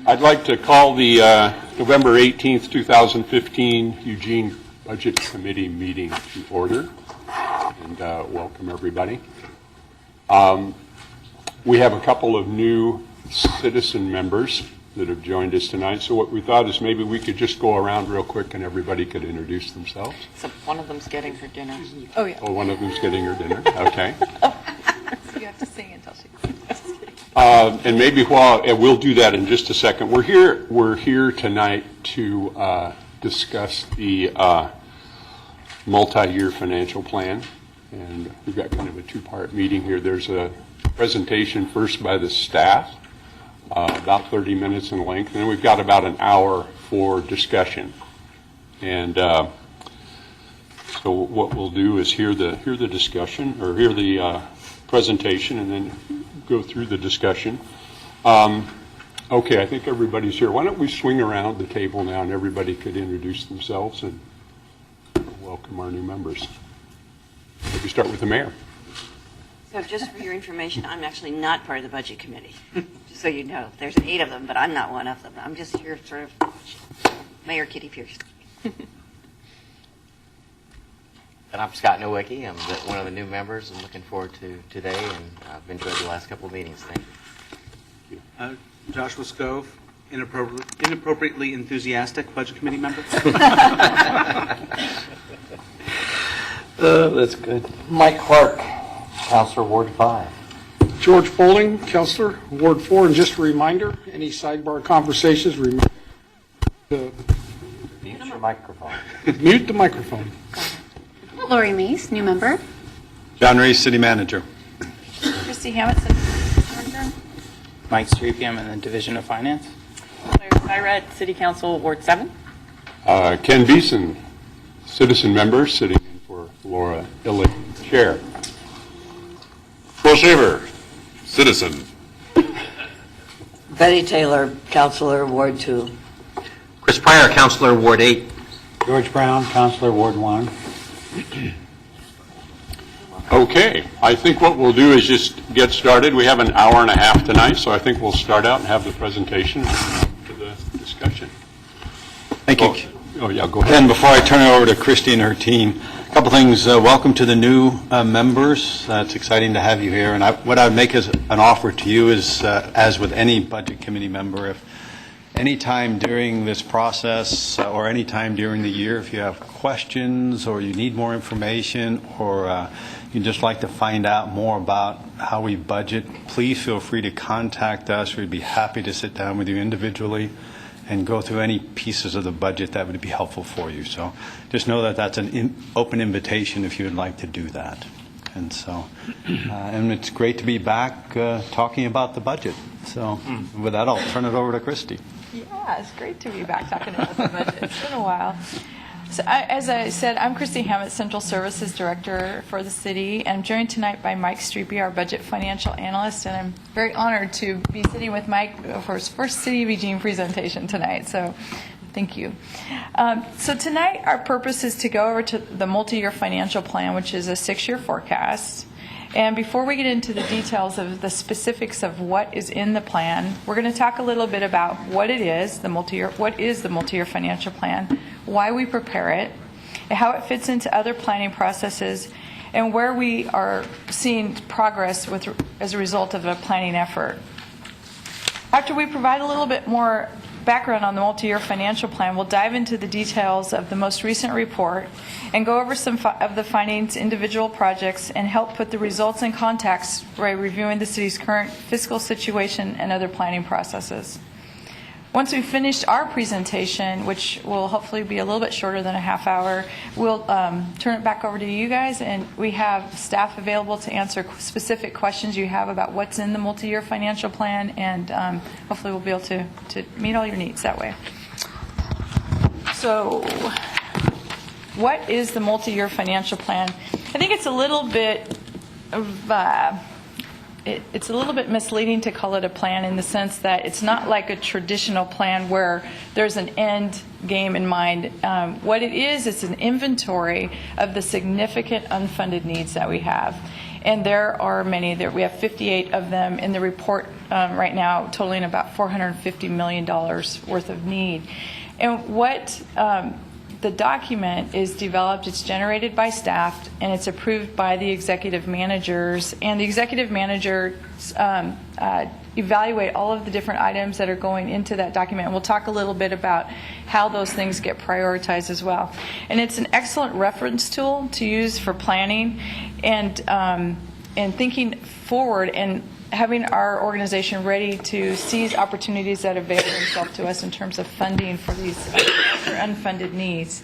I'd like to call the November 18th, 2015 Eugene Budget Committee meeting to order and welcome everybody. We have a couple of new citizen members that have joined us tonight, so what we thought is maybe we could just go around real quick and everybody could introduce themselves. So one of them's getting her dinner. Oh, yeah. Oh, one of them's getting her dinner. Okay. So you have to sing until she And maybe while we'll do that in just a second. We're here tonight to discuss the multi-year financial plan, and we've got kind of a two-part meeting here. There's a presentation first by the staff, about 30 minutes in length, and then we've got about an hour for discussion. And so what we'll do is hear the discussion, or hear the presentation, and then go through the discussion. Okay, I think everybody's here. Why don't we swing around the table now and everybody could introduce themselves and welcome our new members. Maybe start with the mayor. So just for your information, I'm actually not part of the budget committee. Just so you know, there's 8 of them, but I'm not one of them. I'm just here sort of Mayor Kitty Pierce. And I'm Scott Nowicki. I'm one of the new members. I'm looking forward to today, and I've enjoyed the last couple of meetings. Thank you. Joshua Scove, inappropriately enthusiastic budget committee member. That's good. Mike Clark, Councilor Ward 5. George Bowling, Councilor, Ward 4. And just a reminder, any sidebar conversations, Mute your microphone. mute the microphone. Lori Mace, new member. John Reese, City Manager. Christy Hammett, Director. Mike Streepiam in the Division of Finance. I read City Council Ward 7. Ken Beeson, citizen member, sitting in for Laura Illick, Chair. Will Shaver, citizen. Betty Taylor, Councilor, Ward 2. Chris Pryor, Councilor Ward 8. George Brown, Councilor Ward 1. Okay, I think what we'll do is just get started. We have an hour and a half tonight, so I think we'll start out and have the presentation and then to the discussion. Thank you. Oh, yeah, go ahead. And before I turn it over to Christy and her team, a couple things. Welcome to the new members. It's exciting to have you here. And what I would make as an offer to you is, as with any budget committee member, if any time during this process or any time during the year, if you have questions or you need more information or you'd just like to find out more about how we budget, please feel free to contact us. We'd be happy to sit down with you individually and go through any pieces of the budget that would be helpful for you. So just know that that's an open invitation if you would like to do that. And so, and it's great to be back talking about the budget. So with that, I'll turn it over to Christy. Yeah, it's great to be back talking about the budget. It's been a while. So as I said, I'm Christy Hammett, Central Services Director for the city, and I'm joined tonight by Mike Streepy, our budget financial analyst, and I'm very honored to be sitting with Mike for his first City of Eugene presentation tonight. So thank you. So tonight our purpose is to go over to the multi-year financial plan, which is a 6-year forecast. And before we get into the details of the specifics of what is in the plan, we're going to talk a little bit about what it is, what is the multi-year financial plan, why we prepare it, how it fits into other planning processes, and where we are seeing progress as a result of a planning effort. After we provide a little bit more background on the multi-year financial plan, we'll dive into the details of the most recent report and go over some of the findings, individual projects, and help put the results in context by reviewing the city's current fiscal situation and other planning processes. Once we've finished our presentation, which will hopefully be a little bit shorter than a half hour, we'll turn it back over to you guys, and we have staff available to answer specific questions you have about what's in the multi-year financial plan, and hopefully we'll be able to meet all your needs that way. So what is the multi-year financial plan? I think it's a little bit of it's a little bit misleading to call it a plan in the sense that it's not like a traditional plan where there's an end game in mind. What it is, it's an inventory of the significant unfunded needs that we have. And there are many. We have 58 of them in the report right now, totaling about $450 million worth of need. And what the document is developed, it's generated by staff, and it's approved by the executive managers. And the executive managers evaluate all of the different items that are going into that document. And we'll talk a little bit about how those things get prioritized as well. And it's an excellent reference tool to use for planning and thinking forward and having our organization ready to seize opportunities that avail themselves to us in terms of funding for these for unfunded needs.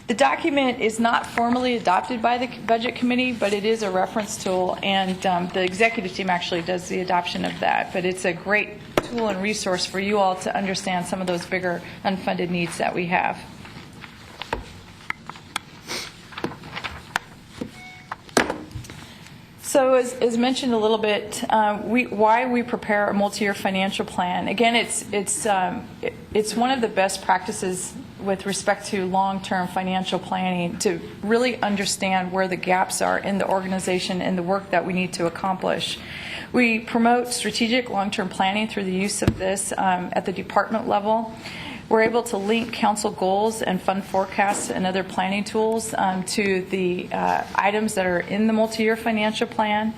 The document is not formally adopted by the Budget Committee, but it is a reference tool, and the executive team actually does the adoption of that. But it's a great tool and resource for you all to understand some of those bigger unfunded needs that we have. So as mentioned a little bit, why we prepare a multi-year financial plan. Again, it's one of the best practices with respect to long-term financial planning to really understand where the gaps are in the organization and the work that we need to accomplish. We promote strategic long-term planning through the use of this at the department level. We're able to link council goals and fund forecasts and other planning tools to the items that are in the multi-year financial plan.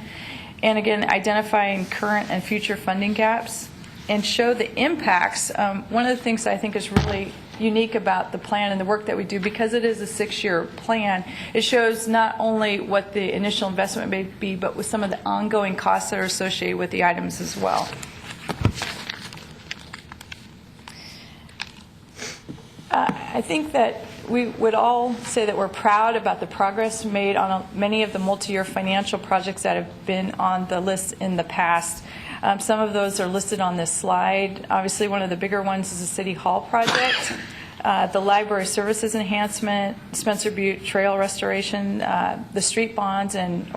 And again, identifying current and future funding gaps and show the impacts. One of the things that I think is really unique about the plan and the work that we do, because it is a 6-year plan, it shows not only what the initial investment may be, but with some of the ongoing costs that are associated with the items as well. I think that we would all say that we're proud about the progress made on many of the multi-year financial projects that have been on the list in the past. Some of those are listed on this slide. Obviously, one of the bigger ones is the City Hall project, the library services enhancement, Spencer Butte trail restoration, the street bonds, and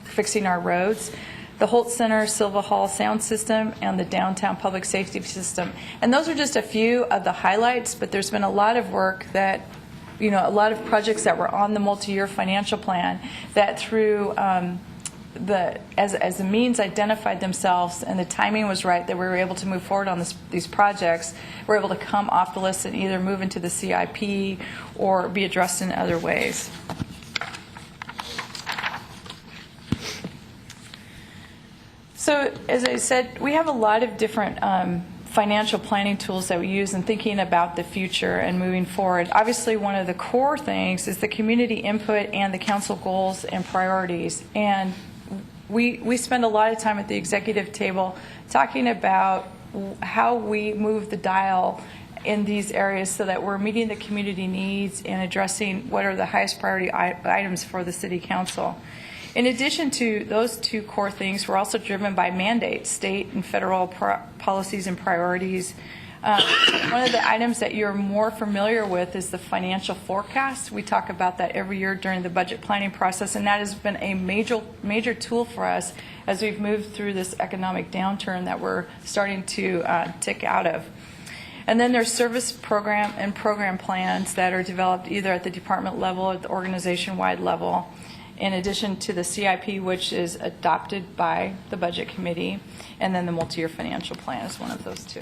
fixing our roads, the Holt Center, Silva Hall sound system, and the downtown public safety system. And those are just a few of the highlights, but there's been a lot of work that, a lot of projects that were on the multi-year financial plan that through as the means identified themselves and the timing was right, that we were able to move forward on these projects. We're able to come off the list and either move into the CIP or be addressed in other ways. So, as I said, we have a lot of different financial planning tools that we use in thinking about the future and moving forward. Obviously, one of the core things is the community input and the council goals and priorities. And we spend a lot of time at the executive table talking about how we move the dial in these areas so that we're meeting the community needs and addressing what are the highest priority items for the City Council. In addition to those two core things, we're also driven by mandates, state and federal policies and priorities. One of the items that you're more familiar with is the financial forecast. We talk about that every year during the budget planning process, and that has been a major tool for us as we've moved through this economic downturn that we're starting to tick out of. And then there's service program and program plans that are developed either at the department level or at the organization-wide level, in addition to the CIP, which is adopted by the Budget Committee, and then the multi-year financial plan is one of those two.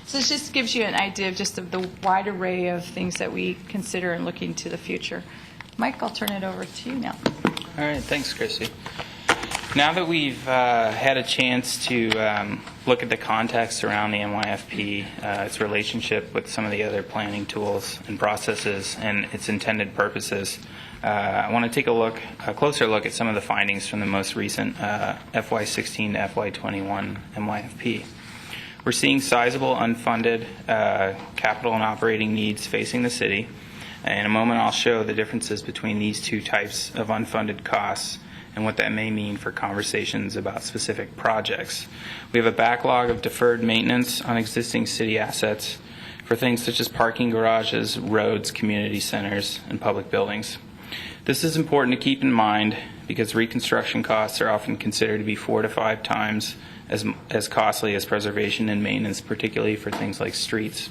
So this just gives you an idea of just the wide array of things that we consider in looking to the future. Mike, I'll turn it over to you now. All right, thanks, Christy. Now that we've had a chance to look at the context around the MYFP, its relationship with some of the other planning tools and processes, and its intended purposes, I want to take a closer look at some of the findings from the most recent FY16 to FY21 MYFP. We're seeing sizable unfunded capital and operating needs facing the city. In a moment, I'll show the differences between these two types of unfunded costs and what that may mean for conversations about specific projects. We have a backlog of deferred maintenance on existing city assets for things such as parking garages, roads, community centers, and public buildings. This is important to keep in mind because reconstruction costs are often considered to be 4 to 5 times as costly as preservation and maintenance, particularly for things like streets.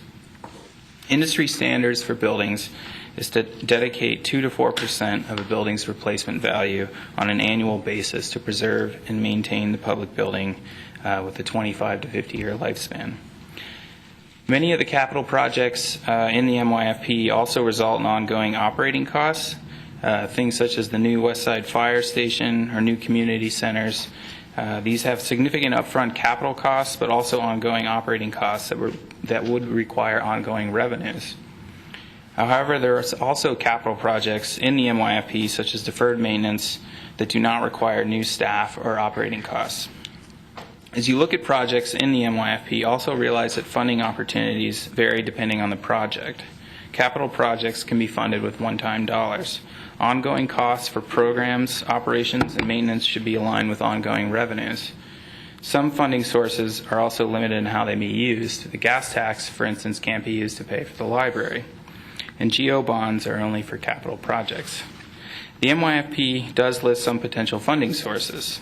Industry standards for buildings is to dedicate 2 to 4% of a building's replacement value on an annual basis to preserve and maintain the public building with a 25 to 50-year lifespan. Many of the capital projects in the MYFP also result in ongoing operating costs, things such as the new West Side Fire Station or new community centers. These have significant upfront capital costs, but also ongoing operating costs that would require ongoing revenues. However, there are also capital projects in the MYFP, such as deferred maintenance, that do not require new staff or operating costs. As you look at projects in the MYFP, also realize that funding opportunities vary depending on the project. Capital projects can be funded with one-time dollars. Ongoing costs for programs, operations, and maintenance should be aligned with ongoing revenues. Some funding sources are also limited in how they may be used. The gas tax, for instance, can't be used to pay for the library. And GO bonds are only for capital projects. The MYFP does list some potential funding sources,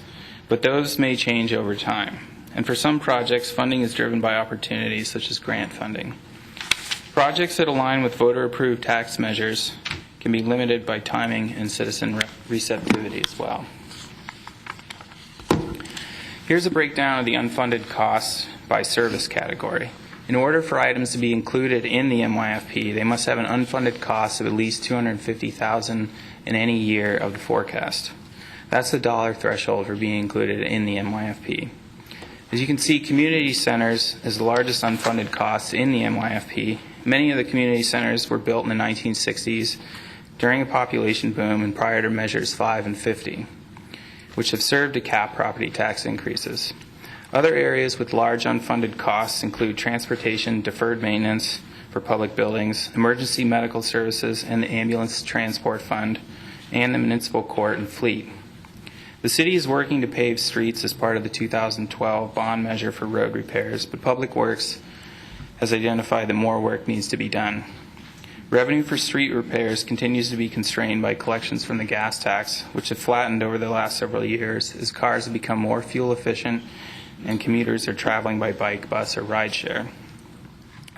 but those may change over time. And for some projects, funding is driven by opportunities such as grant funding. Projects that align with voter-approved tax measures can be limited by timing and citizen receptivity as well. Here's a breakdown of the unfunded costs by service category. In order for items to be included in the MYFP, they must have an unfunded cost of at least $250,000 in any year of the forecast. That's the dollar threshold for being included in the MYFP. As you can see, community centers is the largest unfunded cost in the MYFP. Many of the community centers were built in the 1960s during a population boom and prior to measures 5 and 50, which have served to cap property tax increases. Other areas with large unfunded costs include transportation, deferred maintenance for public buildings, emergency medical services, and the ambulance transport fund, and the municipal court and fleet. The city is working to pave streets as part of the 2012 bond measure for road repairs, but Public Works has identified that more work needs to be done. Revenue for street repairs continues to be constrained by collections from the gas tax, which have flattened over the last several years as cars have become more fuel efficient and commuters are traveling by bike, bus, or rideshare.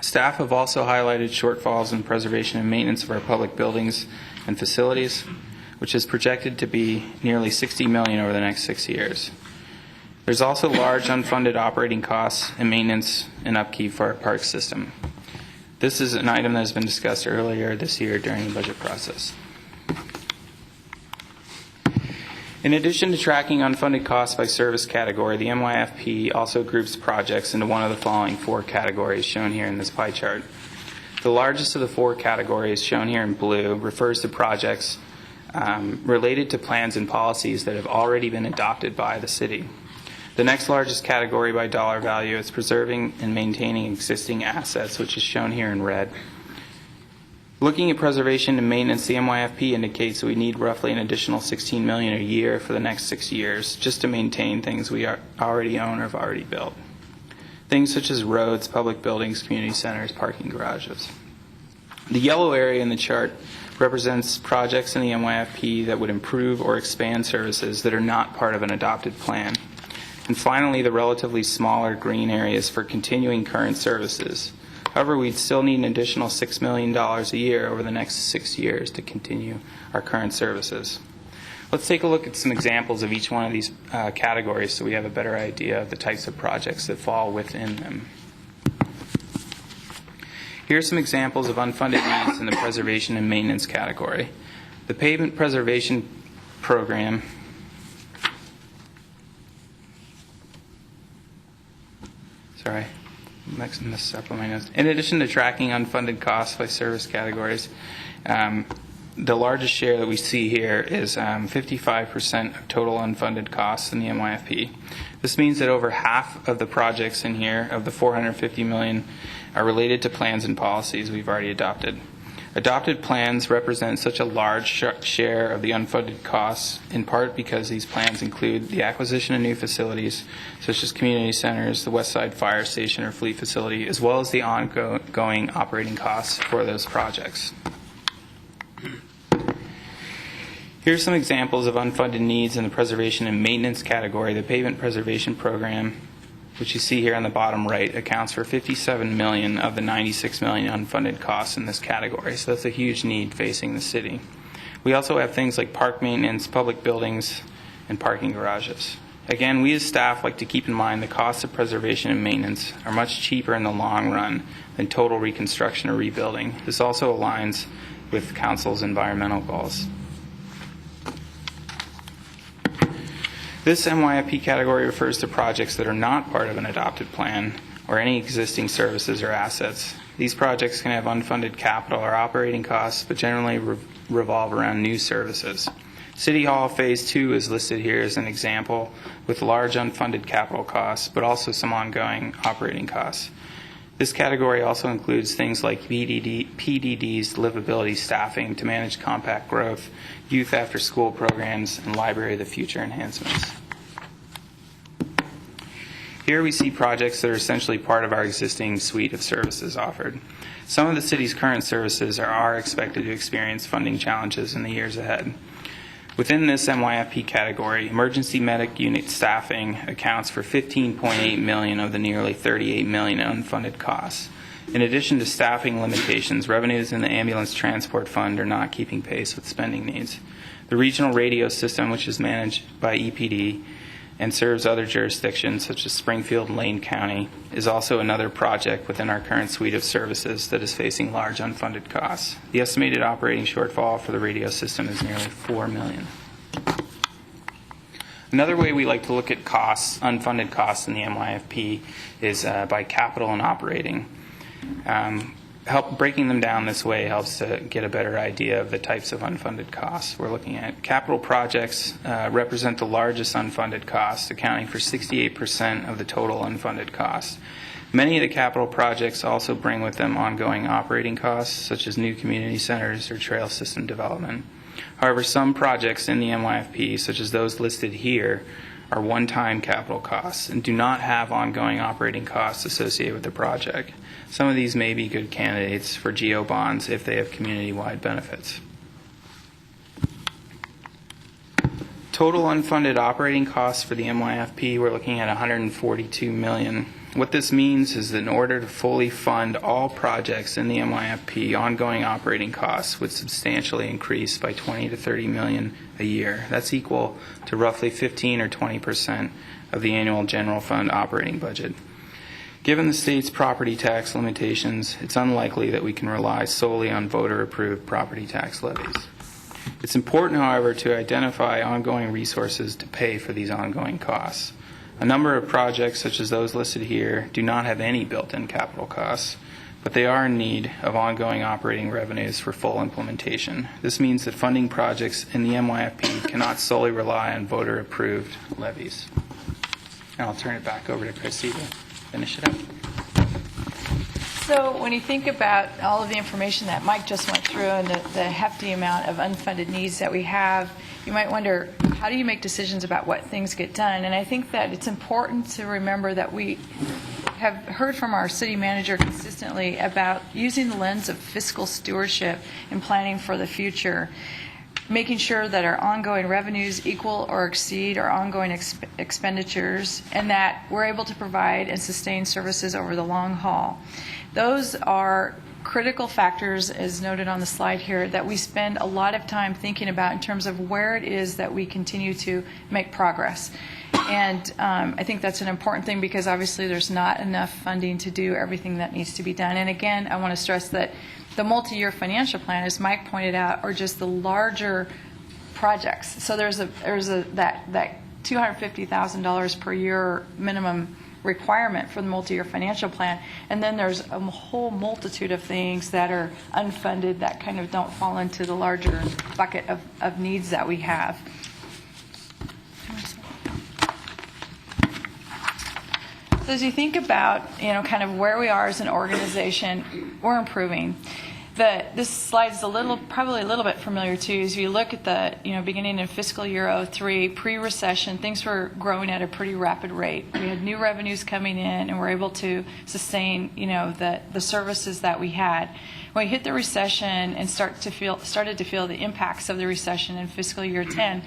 Staff have also highlighted shortfalls in preservation and maintenance of our public buildings and facilities, which is projected to be nearly $60 million over the next 6 years. There's also large unfunded operating costs and maintenance and upkeep for our park system. This is an item that has been discussed earlier this year during the budget process. In addition to tracking unfunded costs by service category, the MYFP also groups projects into one of the following 4 categories shown here in this pie chart. The largest of the 4 categories, shown here in blue, refers to projects related to plans and policies that have already been adopted by the city. The next largest category by dollar value is preserving and maintaining existing assets, which is shown here in red. Looking at preservation and maintenance, the MYFP indicates that we need roughly an additional $16 million a year for the next 6 years just to maintain things we already own or have already built. Things such as roads, public buildings, community centers, parking garages. The yellow area in the chart represents projects in the MYFP that would improve or expand services that are not part of an adopted plan. And finally, the relatively smaller green areas for continuing current services. However, we'd still need an additional $6 million a year over the next 6 years to continue our current services. Let's take a look at some examples of each one of these categories so we have a better idea of the types of projects that fall within them. Here are some examples of unfunded needs in the preservation and maintenance category. The pavement preservation program messed up on my notes. In addition to tracking unfunded costs by service categories, the largest share that we see here is 55% of total unfunded costs in the MYFP. This means that over half of the projects in here, of the $450 million, are related to plans and policies we've already adopted. Adopted plans represent such a large share of the unfunded costs, in part because these plans include the acquisition of new facilities, such as community centers, the West Side Fire Station or fleet facility, as well as the ongoing operating costs for those projects. Here's some examples of unfunded needs in the preservation and maintenance category. The pavement preservation program which you see here on the bottom right, accounts for $57 million of the $96 million unfunded costs in this category. So that's a huge need facing the city. We also have things like park maintenance, public buildings, and parking garages. Again, we as staff like to keep in mind the costs of preservation and maintenance are much cheaper in the long run than total reconstruction or rebuilding. This also aligns with Council's environmental goals. This MYFP category refers to projects that are not part of an adopted plan or any existing services or assets. These projects can have unfunded capital or operating costs, but generally revolve around new services. City Hall Phase 2 is listed here as an example with large unfunded capital costs, but also some ongoing operating costs. This category also includes things like PDD's livability staffing to manage compact growth, youth after-school programs, and Library of the Future enhancements. Here we see projects that are essentially part of our existing suite of services offered. Some of the city's current services are expected to experience funding challenges in the years ahead. Within this MYFP category, emergency medic unit staffing accounts for $15.8 million of the nearly $38 million unfunded costs. In addition to staffing limitations, revenues in the ambulance transport fund are not keeping pace with spending needs. The regional radio system, which is managed by EPD and serves other jurisdictions such as Springfield and Lane County, is also another project within our current suite of services that is facing large unfunded costs. The estimated operating shortfall for the radio system is nearly $4 million. Another way we like to look at costs, unfunded costs in the MYFP, is by capital and operating. Breaking them down this way helps to get a better idea of the types of unfunded costs we're looking at. Capital projects represent the largest unfunded costs, accounting for 68% of the total unfunded costs. Many of the capital projects also bring with them ongoing operating costs, such as new community centers or trail system development. However, some projects in the MYFP, such as those listed here, are one-time capital costs and do not have ongoing operating costs associated with the project. Some of these may be good candidates for GO bonds if they have community-wide benefits. Total unfunded operating costs for the MYFP, we're looking at $142 million. What this means is that in order to fully fund all projects in the MYFP, ongoing operating costs would substantially increase by $20 to $30 million a year. That's equal to roughly 15 or 20% of the annual general fund operating budget. Given the state's property tax limitations, it's unlikely that we can rely solely on voter-approved property tax levies. It's important, however, to identify ongoing resources to pay for these ongoing costs. A number of projects, such as those listed here, do not have any built-in capital costs, but they are in need of ongoing operating revenues for full implementation. This means that funding projects in the MYFP cannot solely rely on voter-approved levies. And I'll turn it back over to Chrissy to finish it up. So when you think about all of the information that Mike just went through and the hefty amount of unfunded needs that we have, you might wonder, how do you make decisions about what things get done? And I think that it's important to remember that we have heard from our city manager consistently about using the lens of fiscal stewardship in planning for the future, making sure that our ongoing revenues equal or exceed our ongoing expenditures, and that we're able to provide and sustain services over the long haul. Those are critical factors, as noted on the slide here, that we spend a lot of time thinking about in terms of where it is that we continue to make progress. And I think that's an important thing because obviously there's not enough funding to do everything that needs to be done. And again, I want to stress that the multi-year financial plan, as Mike pointed out, are just the larger projects. So there's that $250,000 per year minimum requirement for the multi-year financial plan, and then there's a whole multitude of things that are unfunded that kind of don't fall into the larger bucket of needs that we have. So as you think about, kind of where we are as an organization, we're improving. This slide is probably a little bit familiar too. As you look at the, beginning in fiscal year 2003, pre-recession, things were growing at a pretty rapid rate. We had new revenues coming in, and we're able to sustain, the services that we had. When we hit the recession and started to feel the impacts of the recession in fiscal year 2010,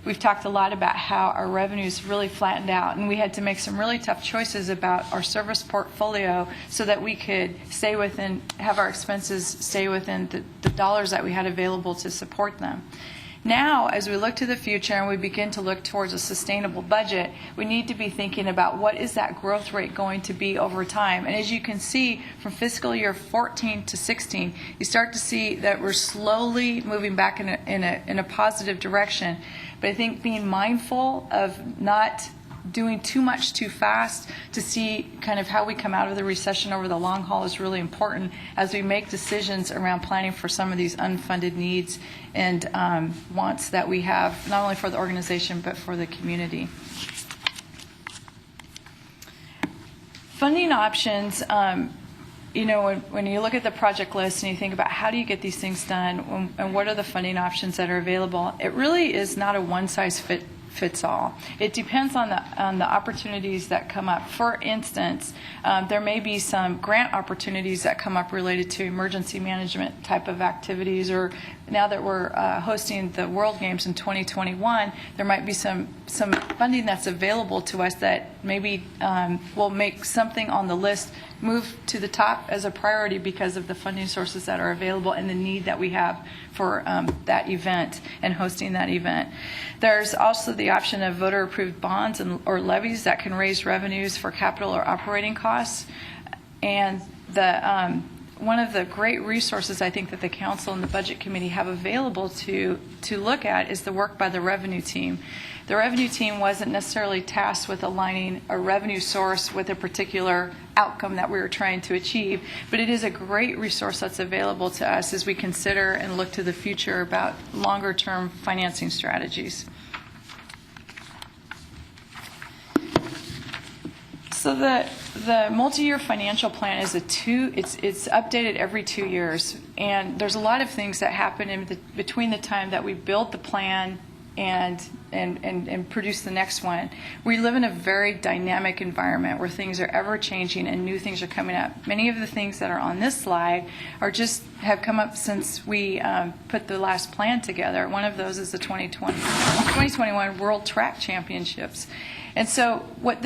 we've talked a lot about how our revenues really flattened out, and we had to make some really tough choices about our service portfolio so that we could have our expenses stay within the dollars that we had available to support them. Now, as we look to the future and we begin to look towards a sustainable budget, we need to be thinking about what is that growth rate going to be over time. And as you can see, from fiscal year 14 to 16, you start to see that we're slowly moving back in a positive direction. But I think being mindful of not doing too much too fast to see kind of how we come out of the recession over the long haul is really important as we make decisions around planning for some of these unfunded needs and wants that we have, not only for the organization but for the community. Funding options, when you look at the project list and you think about how do you get these things done and what are the funding options that are available, it really is not a one-size-fits all. It depends on the opportunities that come up. For instance, there may be some grant opportunities that come up related to emergency management type of activities, or now that we're hosting the World Games in 2021, there might be some funding that's available to us that maybe will make something on the list move to the top as a priority because of the funding sources that are available and the need that we have for that event and hosting that event. There's also the option of voter-approved bonds or levies that can raise revenues for capital or operating costs. And one of the great resources I think that the council and the budget committee have available to look at is the work by the revenue team. The revenue team wasn't necessarily tasked with aligning a revenue source with a particular outcome that we were trying to achieve, but it is a great resource that's available to us as we consider and look to the future about longer-term financing strategies. So the multi-year financial plan is it's updated every 2 years, and there's a lot of things that happen between the time that we build the plan and produce the next one. We live in a very dynamic environment where things are ever changing and new things are coming up. Many of the things that are on this slide have come up since we put the last plan together. One of those is the 2021 World Track Championships. And so what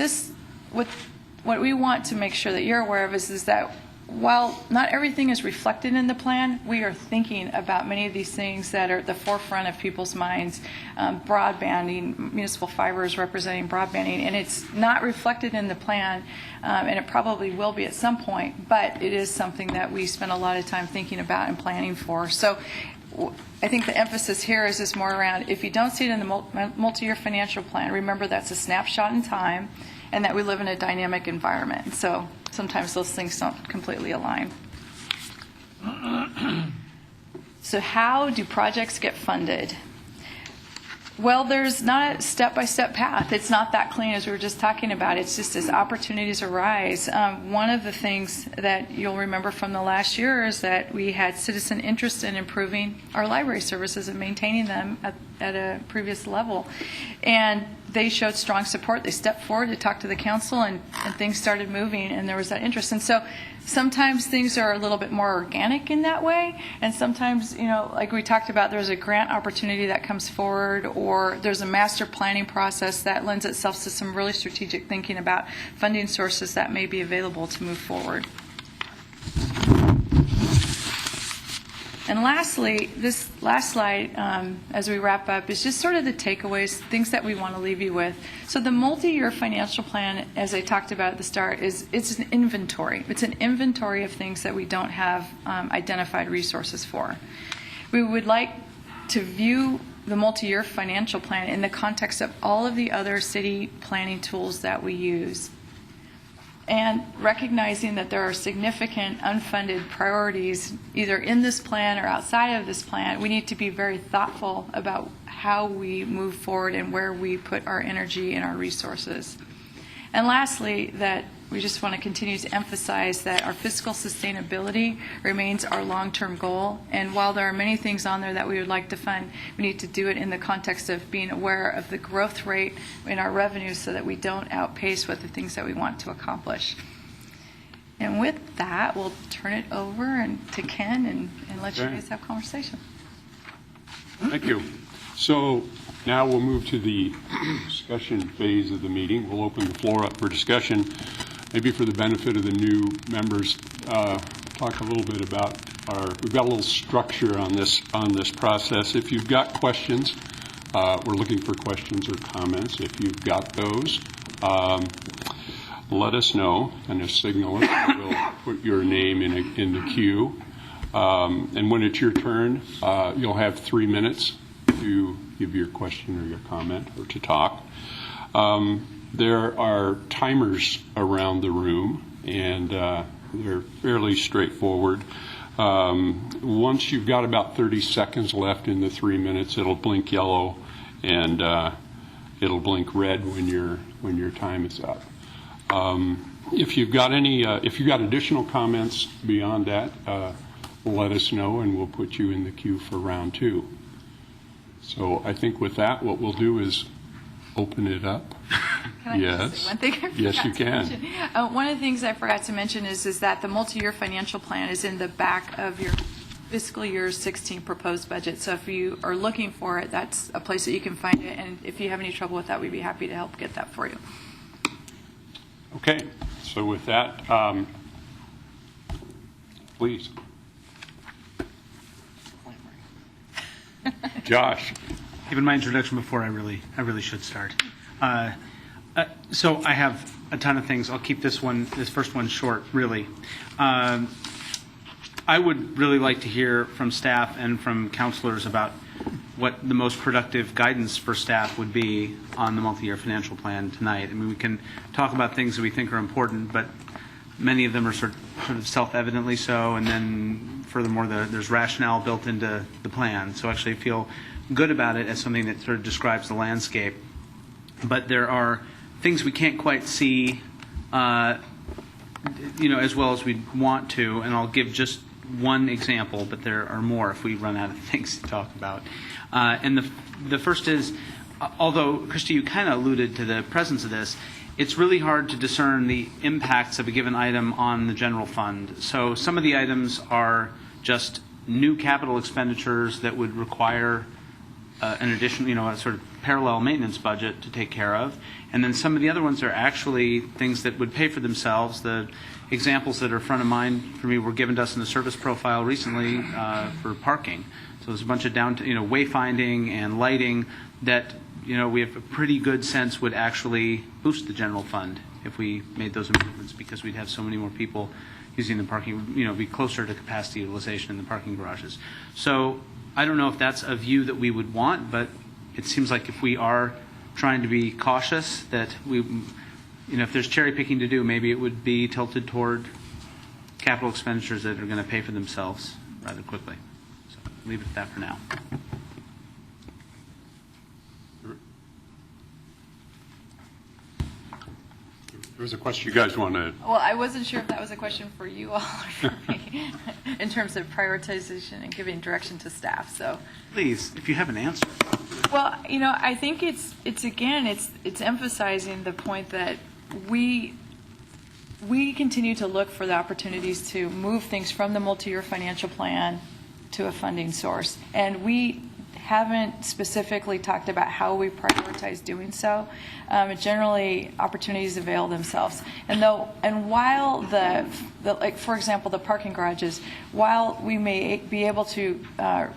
we want to make sure that you're aware of is that while not everything is reflected in the plan, we are thinking about many of these things that are at the forefront of people's minds. Broadbanding, municipal fiber is representing broadbanding, and it's not reflected in the plan, and it probably will be at some point, but it is something that we spend a lot of time thinking about and planning for. So I think the emphasis here is just more around, if you don't see it in the multi-year financial plan, remember that's a snapshot in time and that we live in a dynamic environment. So sometimes those things don't completely align. So how do projects get funded? Well, there's not a step-by-step path. It's not that clean as we were just talking about. It's just as opportunities arise. One of the things that you'll remember from the last year is that we had citizen interest in improving our library services and maintaining them at a previous level. And they showed strong support. They stepped forward to talk to the council, and things started moving, and there was that interest. And so sometimes things are a little bit more organic in that way, and sometimes, like we talked about, there's a grant opportunity that comes forward, or there's a master planning process that lends itself to some really strategic thinking about funding sources that may be available to move forward. And lastly, this last slide, as we wrap up, is just sort of the takeaways, things that we want to leave you with. So the multi-year financial plan, as I talked about at the start, it's an inventory. It's an inventory of things that we don't have identified resources for. We would like to view the multi-year financial plan in the context of all of the other city planning tools that we use. And recognizing that there are significant unfunded priorities either in this plan or outside of this plan, we need to be very thoughtful about how we move forward and where we put our energy and our resources. And lastly, that we just want to continue to emphasize that our fiscal sustainability remains our long-term goal. And while there are many things on there that we would like to fund, we need to do it in the context of being aware of the growth rate in our revenues so that we don't outpace what the things that we want to accomplish. And with that, we'll turn it over to Ken and let you guys have conversation. Thank you. So Now we'll move to the discussion phase of the meeting. We'll open the floor up for discussion. Maybe for the benefit of the new members, talk a little bit about we've got a little structure on this process. If you've got questions, we're looking for questions or comments. If you've got those, let us know and signal it. We'll put your name in the queue. And when it's your turn, you'll have 3 minutes to give your question or your comment or to talk. There are timers around the room, and they're fairly straightforward. Once you've got about 30 seconds left in the 3 minutes, it'll blink yellow, and it'll blink red when your time is up. If you've got additional comments beyond that, let us know, and we'll put you in the queue for round 2. So I think with that, what we'll do is open it up. Can I just say one thing I forgot Yes, you to can. mention? One of the things I forgot to mention is that the multi-year financial plan is in the back of your fiscal year 16 proposed budget. So if you are looking for it, that's a place that you can find it. And if you have any trouble with that, we'd be happy to help get that for you. Okay, so with that, please. Josh. Given my introduction before, I really should start. So I have a ton of things. I'll keep this first one short, really. I would really like to hear from staff and from counselors about what the most productive guidance for staff would be on the multi-year financial plan tonight. I mean, we can talk about things that we think are important, but many of them are sort of self-evidently so, and then furthermore, there's rationale built into the plan. So actually I feel good about it as something that sort of describes the landscape. But there are things we can't quite see, as well as we want to, and I'll give just one example, but there are more if we run out of things to talk about. And the first is, although, Christy, you kind of alluded to the presence of this, it's really hard to discern the impacts of a given item on the general fund. So some of the items are just new capital expenditures that would require an additional, a sort of parallel maintenance budget to take care of. And then some of the other ones are actually things that would pay for themselves. The examples that are front of mind for me were given to us in the service profile recently for parking. So there's a bunch of wayfinding and lighting that, we have a pretty good sense would actually boost the general fund if we made those improvements, because we'd have so many more people using the parking, be closer to capacity utilization in the parking garages. So I don't know if that's a view that we would want, but it seems like if we are trying to be cautious, that if there's cherry picking to do, maybe it would be tilted toward capital expenditures that are going to pay for themselves rather quickly. So leave it at that for now. There was a question you guys want to... Well, I wasn't sure if that was a question for you all or for me in terms of prioritization and giving direction to staff. So, Please, if you have an answer. well, I think it's emphasizing the point that we continue to look for the opportunities to move things from the multi-year financial plan to a funding source, and we haven't specifically talked about how we prioritize doing so. Generally, opportunities avail themselves. And while like for example, the parking garages, while we may be able to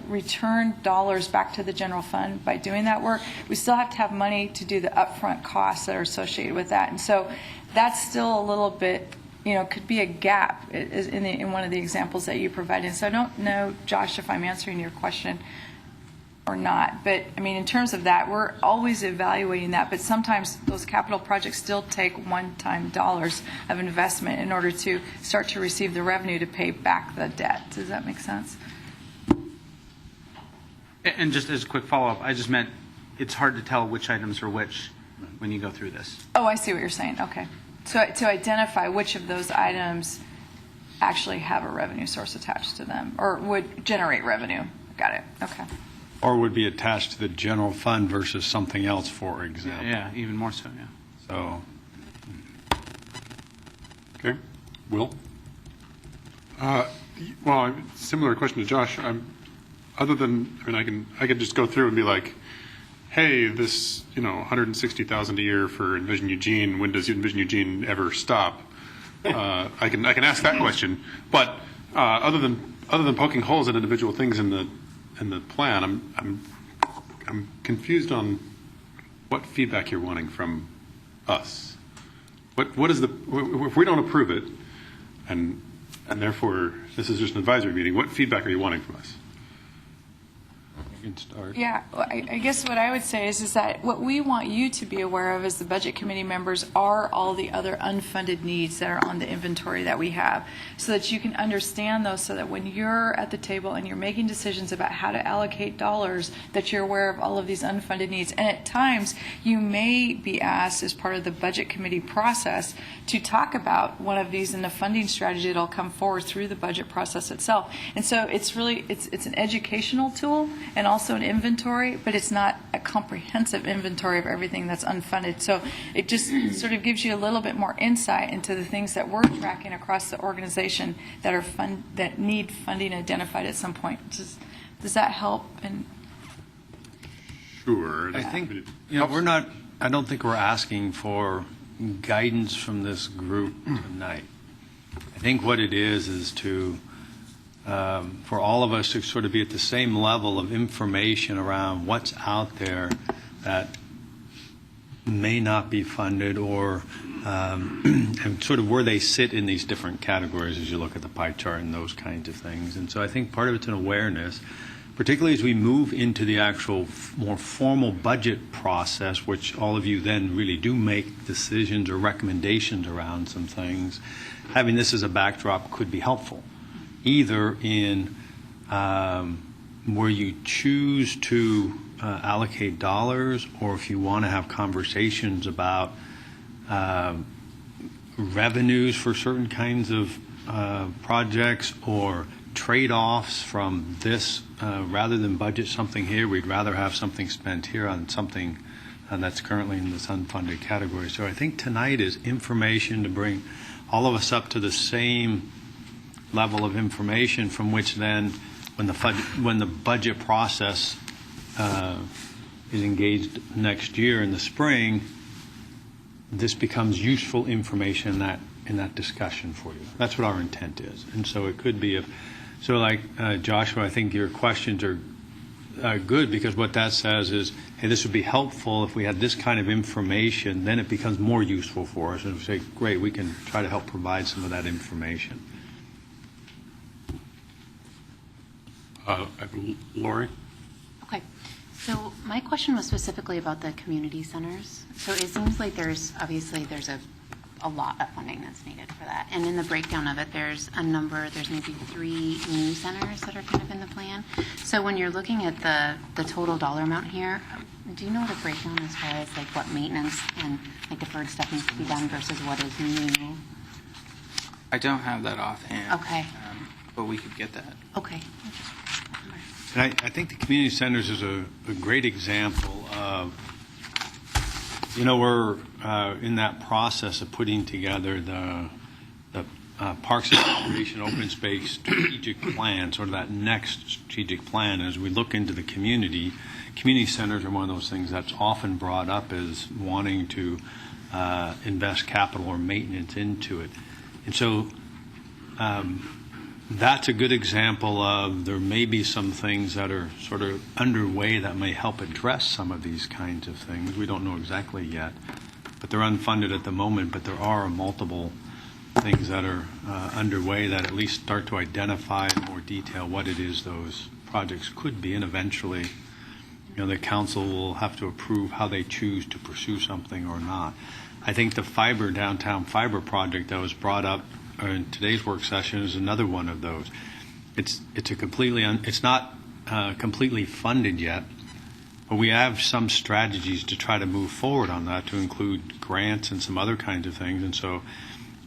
return dollars back to the general fund by doing that work, we still have to have money to do the upfront costs that are associated with that. And so that's still a little bit, could be a gap in one of the examples that you provided. So I don't know, Josh, if I'm answering your question or not. But, in terms of that, we're always evaluating that. But sometimes those capital projects still take one-time dollars of investment in order to start to receive the revenue to pay back the debt. Does that make sense? And just as a quick follow-up, I just meant it's hard to tell which items are which when you go through this. Oh, I see what you're saying. Okay. So to identify which of those items actually have a revenue source attached to them or would generate revenue. Got it. Okay. Or would be attached to the general fund versus something else, for example. Yeah, even more so, yeah. So, Okay. Will? Well, similar question to Josh. Other than, I could just go through and be like, hey, this, 160,000 a year for Envision Eugene, when does Envision Eugene ever stop? I can ask that question, but other than poking holes at individual things in the plan, I'm confused on what feedback you're wanting from us. What is if we don't approve it, and therefore this is just an advisory meeting, what feedback are you wanting from us? You can start. Yeah, well, I guess what I would say is that what we want you to be aware of as the budget committee members are all the other unfunded needs that are on the inventory that we have, so that you can understand those, so that when you're at the table and you're making decisions about how to allocate dollars, that you're aware of all of these unfunded needs. And at times, you may be asked as part of the budget committee process to talk about one of these in the funding strategy that'll come forward through the budget process itself. And so it's really, it's an educational tool and also an inventory, but it's not a comprehensive inventory of everything that's unfunded. So it just sort of gives you a little bit more insight into the things that we're tracking across the organization that need funding identified at some point. Does that help? And Sure. I think, I don't think we're asking for guidance from this group tonight. I think what it is to, for all of us to sort of be at the same level of information around what's out there that may not be funded, or and sort of where they sit in these different categories as you look at the pie chart and those kinds of things. And so I think part of it's an awareness, particularly as we move into the actual more formal budget process, which all of you then really do make decisions or recommendations around some things. Having this as a backdrop could be helpful, either in where you choose to allocate dollars, or if you want to have conversations about revenues for certain kinds of projects, or trade-offs from this, rather than budget something here, we'd rather have something spent here on something that's currently in this unfunded category. So I think tonight is information to bring all of us up to the same level of information, from which then when the budget process is engaged next year in the spring, this becomes useful information in that discussion for you. That's what our intent is. And so it could be Joshua, I think your questions are good, because what that says is, hey, this would be helpful if we had this kind of information. Then it becomes more useful for us, and we say, great, we can try to help provide some of that information. Lori? Okay. So my question was specifically about the community centers. So it seems like there's a lot of funding that's needed for that. And in the breakdown of it, there's maybe 3 new centers that are kind of in the plan. So when you're looking at the total dollar amount here, do you know the breakdown as far as like what maintenance and like deferred stuff needs to be done versus what is new? I don't have that offhand. Okay. But we could get that. Okay. And I think the community centers is a great example of, we're in that process of putting together the Parks and Recreation Open Space strategic plan, sort of that next strategic plan. As we look into the community centers are one of those things that's often brought up as wanting to invest capital or maintenance into it. And so that's a good example of, there may be some things that are sort of underway that may help address some of these kinds of things. We don't know exactly yet, but they're unfunded at the moment. But there are multiple things that are underway that at least start to identify in more detail what it is those projects could be, and eventually, the council will have to approve how they choose to pursue something or not. I think the downtown fiber project that was brought up in today's work session is another one of those. It's not completely funded yet, but we have some strategies to try to move forward on that, to include grants and some other kinds of things. And so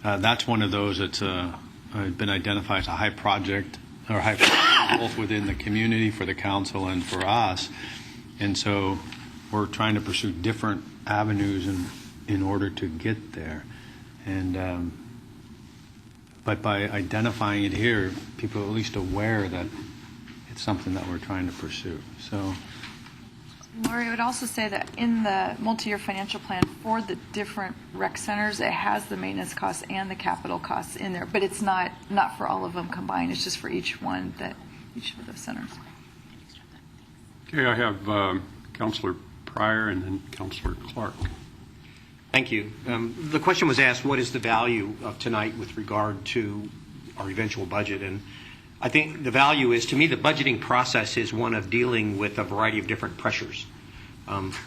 that's one of those that's been identified as a high project, or high project, both within the community, for the council, and for us. And so we're trying to pursue different avenues in order to get there. And but by identifying it here, people are at least aware that it's something that we're trying to pursue. So Lori, I would also say that in the multi-year financial plan for the different rec centers, it has the maintenance costs and the capital costs in there, but it's not for all of them combined. It's just for each of the centers. Okay, I have Councilor Pryor and then Councilor Clark. Thank you. The question was asked, what is the value of tonight with regard to our eventual budget? And I think the value is, to me, the budgeting process is one of dealing with a variety of different pressures.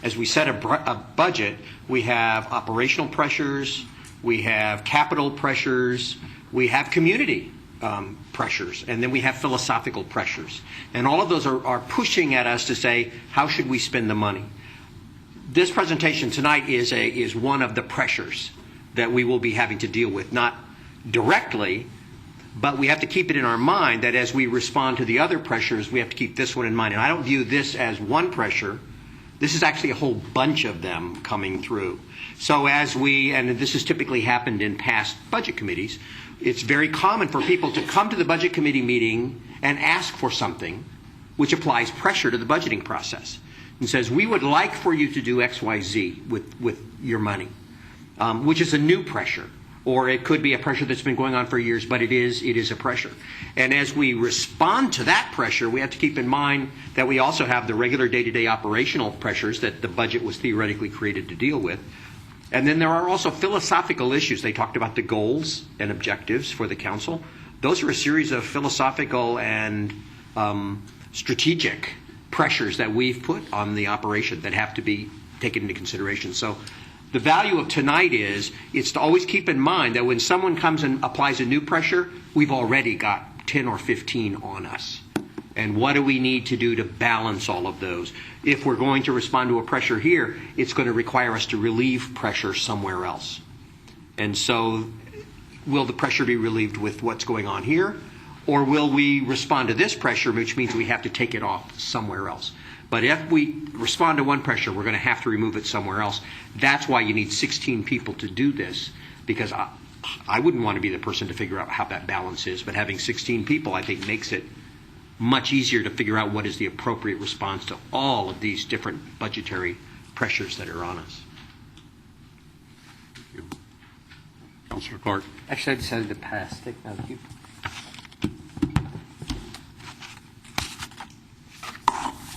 As we set a budget, we have operational pressures, we have capital pressures, we have community pressures, and then we have philosophical pressures. And all of those are pushing at us to say, how should we spend the money? This presentation tonight is one of the pressures that we will be having to deal with, not directly, but we have to keep it in our mind that as we respond to the other pressures, we have to keep this one in mind. And I don't view this as one pressure. This is actually a whole bunch of them coming through. So as and this has typically happened in past budget committees, it's very common for people to come to the budget committee meeting and ask for something, which applies pressure to the budgeting process and says, we would like for you to do X, Y, Z with your money, which is a new pressure. Or it could be a pressure that's been going on for years, but it is a pressure. And as we respond to that pressure, we have to keep in mind that we also have the regular day-to-day operational pressures that the budget was theoretically created to deal with. And then there are also philosophical issues. They talked about the goals and objectives for the council. Those are a series of philosophical and strategic pressures that we've put on the operation that have to be taken into consideration. So the value of tonight is to always keep in mind that when someone comes and applies a new pressure, we've already got 10 or 15 on us. And what do we need to do to balance all of those? If we're going to respond to a pressure here, it's going to require us to relieve pressure somewhere else. And so will the pressure be relieved with what's going on here? Or will we respond to this pressure, which means we have to take it off somewhere else? But if we respond to one pressure, we're going to have to remove it somewhere else. That's why you need 16 people to do this, because I wouldn't want to be the person to figure out how that balance is. But having 16 people, I think, makes it much easier to figure out what is the appropriate response to all of these different budgetary pressures that are on us. Thank you. Councilor Clark. Actually, I decided to pass. Take another cue.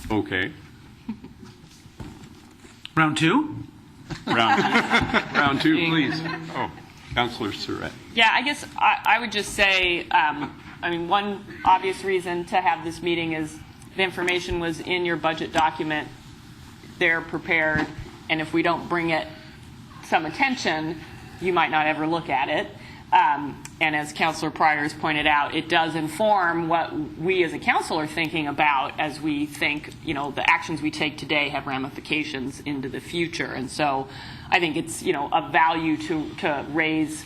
Okay. Round two? Round two, please. Oh, Councilor Surratt. Yeah, I guess I would just say, one obvious reason to have this meeting is the information was in your budget document. They're prepared, and if we don't bring it some attention, you might not ever look at it. And as Councilor Pryor has pointed out, it does inform what we as a council are thinking about as we think, the actions we take today have ramifications into the future. And so I think it's, of value to raise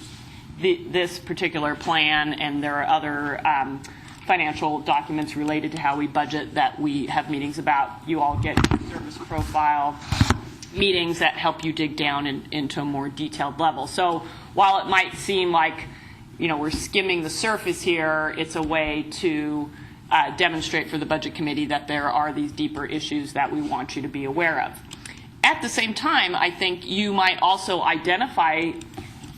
this particular plan, and there are other financial documents related to how we budget that we have meetings about. You all get service profile meetings that help you dig down into a more detailed level. So while it might seem like we're skimming the surface here, it's a way to demonstrate for the budget committee that there are these deeper issues that we want you to be aware of. At the same time, I think you might also identify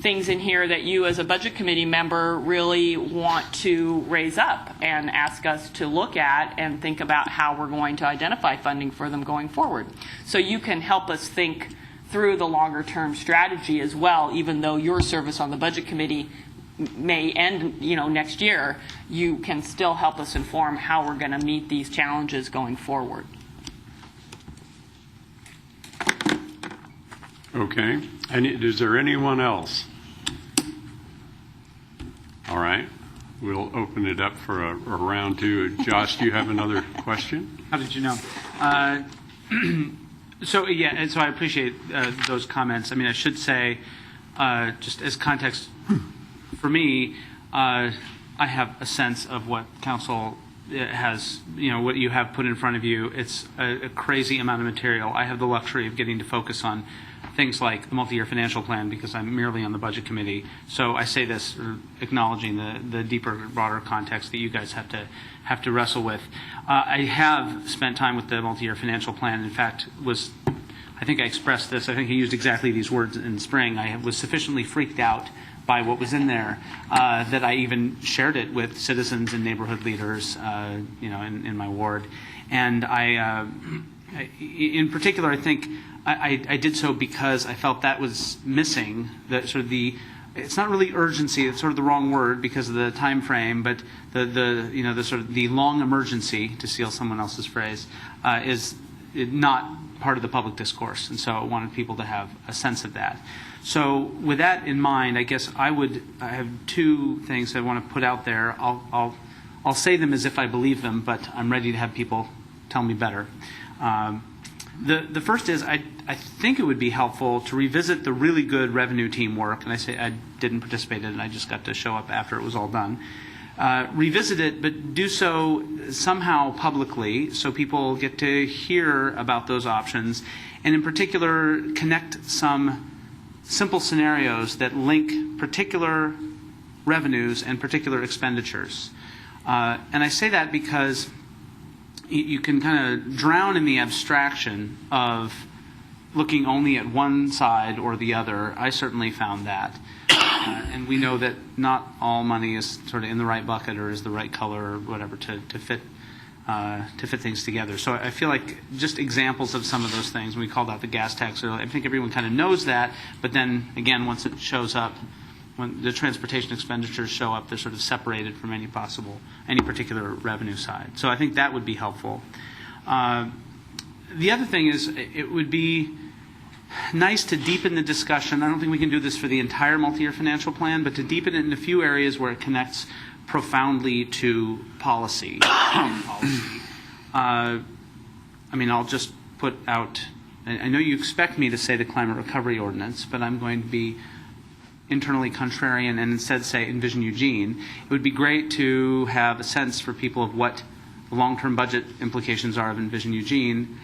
things in here that you as a budget committee member really want to raise up and ask us to look at and think about how we're going to identify funding for them going forward. So you can help us think through the longer term strategy as well, even though your service on the budget committee may end next year, you can still help us inform how we're going to meet these challenges going forward. Okay. And is there anyone else? All right. We'll open it up for a round two. Josh, do you have another question? How did you know? So I appreciate those comments. I should say, just as context, for me, I have a sense of what council has, what you have put in front of you. It's a crazy amount of material. I have the luxury of getting to focus on things like the multi-year financial plan because I'm merely on the budget committee. So I say this acknowledging the deeper, broader context that you guys have to wrestle with. I have spent time with the multi-year financial plan. In fact, I think I expressed this. I think I used exactly these words in spring. I was sufficiently freaked out by what was in there that I even shared it with citizens and neighborhood leaders, in my ward. And in particular, I think I did so because I felt that was missing. It's not really urgency. It's sort of the wrong word because of the time frame, but the long emergency, to steal someone else's phrase, is not part of the public discourse. And so I wanted people to have a sense of that. So with that in mind, I guess I have two things I want to put out there. I'll say them as if I believe them, but I'm ready to have people tell me better. The first is I think it would be helpful to revisit the really good revenue team work, and I say I didn't participate in it, I just got to show up after it was all done. Revisit it, but do so somehow publicly so people get to hear about those options, and in particular connect some simple scenarios that link particular revenues and particular expenditures. And I say that because you can kind of drown in the abstraction of looking only at one side or the other. I certainly found that. And we know that not all money is sort of in the right bucket or is the right color or whatever to fit things together. So I feel like just examples of some of those things. We called out the gas tax earlier. I think everyone kind of knows that, but then again, once it shows up, when the transportation expenditures show up, they're sort of separated from any particular revenue side. So I think that would be helpful. The other thing is it would be nice to deepen the discussion. I don't think we can do this for the entire multi-year financial plan, but to deepen it in a few areas where it connects profoundly to policy. I'll just put out, I know you expect me to say the climate recovery ordinance, but I'm going to be internally contrarian and instead say Envision Eugene. It would be great to have a sense for people of what the long-term budget implications are of Envision Eugene.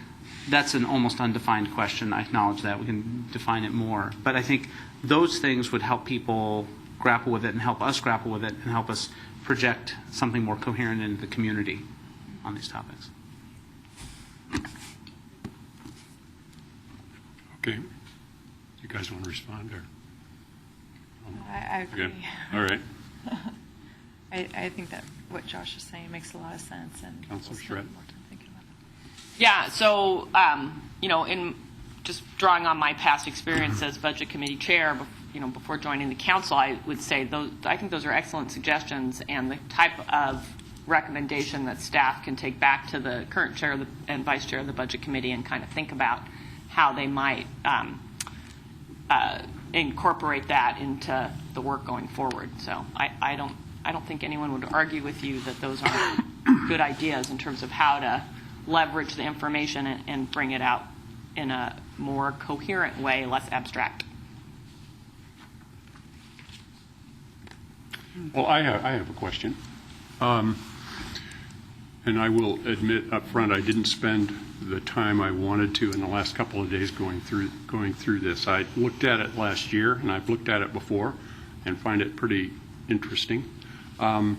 That's an almost undefined question. I acknowledge that. We can define it more. But I think those things would help people grapple with it and help us grapple with it and help us project something more coherent into the community on these topics. Okay. You guys want to respond? Or? I agree. Okay. All right. I think that what Josh is saying makes a lot of sense. And Councilor we'll spend Shred. more time thinking about it. Yeah, so, in just drawing on my past experience as budget committee chair, before joining the council, I would say I think those are excellent suggestions, and the type of recommendation that staff can take back to the current chair and vice chair of the budget committee and kind of think about how they might incorporate that into the work going forward. So I don't think anyone would argue with you that those are good ideas in terms of how to leverage the information and bring it out in a more coherent way, less abstract. Well, I have a question. And I will admit up front, I didn't spend the time I wanted to in the last couple of days going through this. I looked at it last year, and I've looked at it before, and find it pretty interesting. Most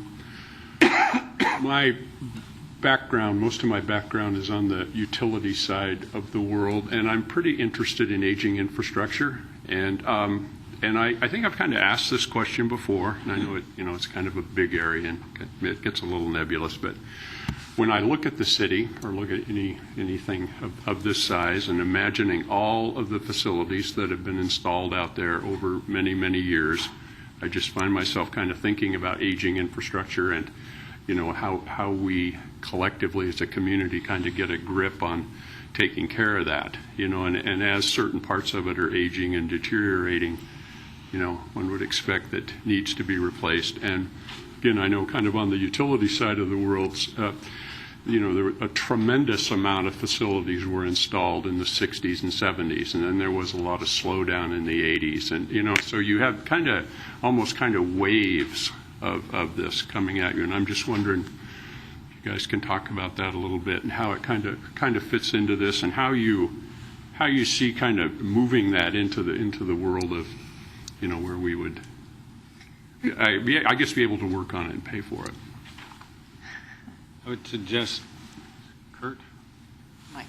of my background is on the utility side of the world, and I'm pretty interested in aging infrastructure. And I think I've kind of asked this question before, and I know it's kind of a big area and it gets a little nebulous, but when I look at the city or look at anything of this size and imagining all of the facilities that have been installed out there over many, many years, I just find myself kind of thinking about aging infrastructure and how we collectively as a community kind of get a grip on taking care of that, and as certain parts of it are aging and deteriorating, one would expect that needs to be replaced. And again, I know kind of on the utility side of the world, a tremendous amount of facilities were installed in the 60s and 70s, and then there was a lot of slowdown in the 80s. And, so you have almost waves of this coming at you. And I'm just wondering if you guys can talk about that a little bit and how it kind of fits into this and how you how you see kind of moving that into the world of, where we would, I guess, be able to work on it and pay for it. I would suggest, Kurt? Mike.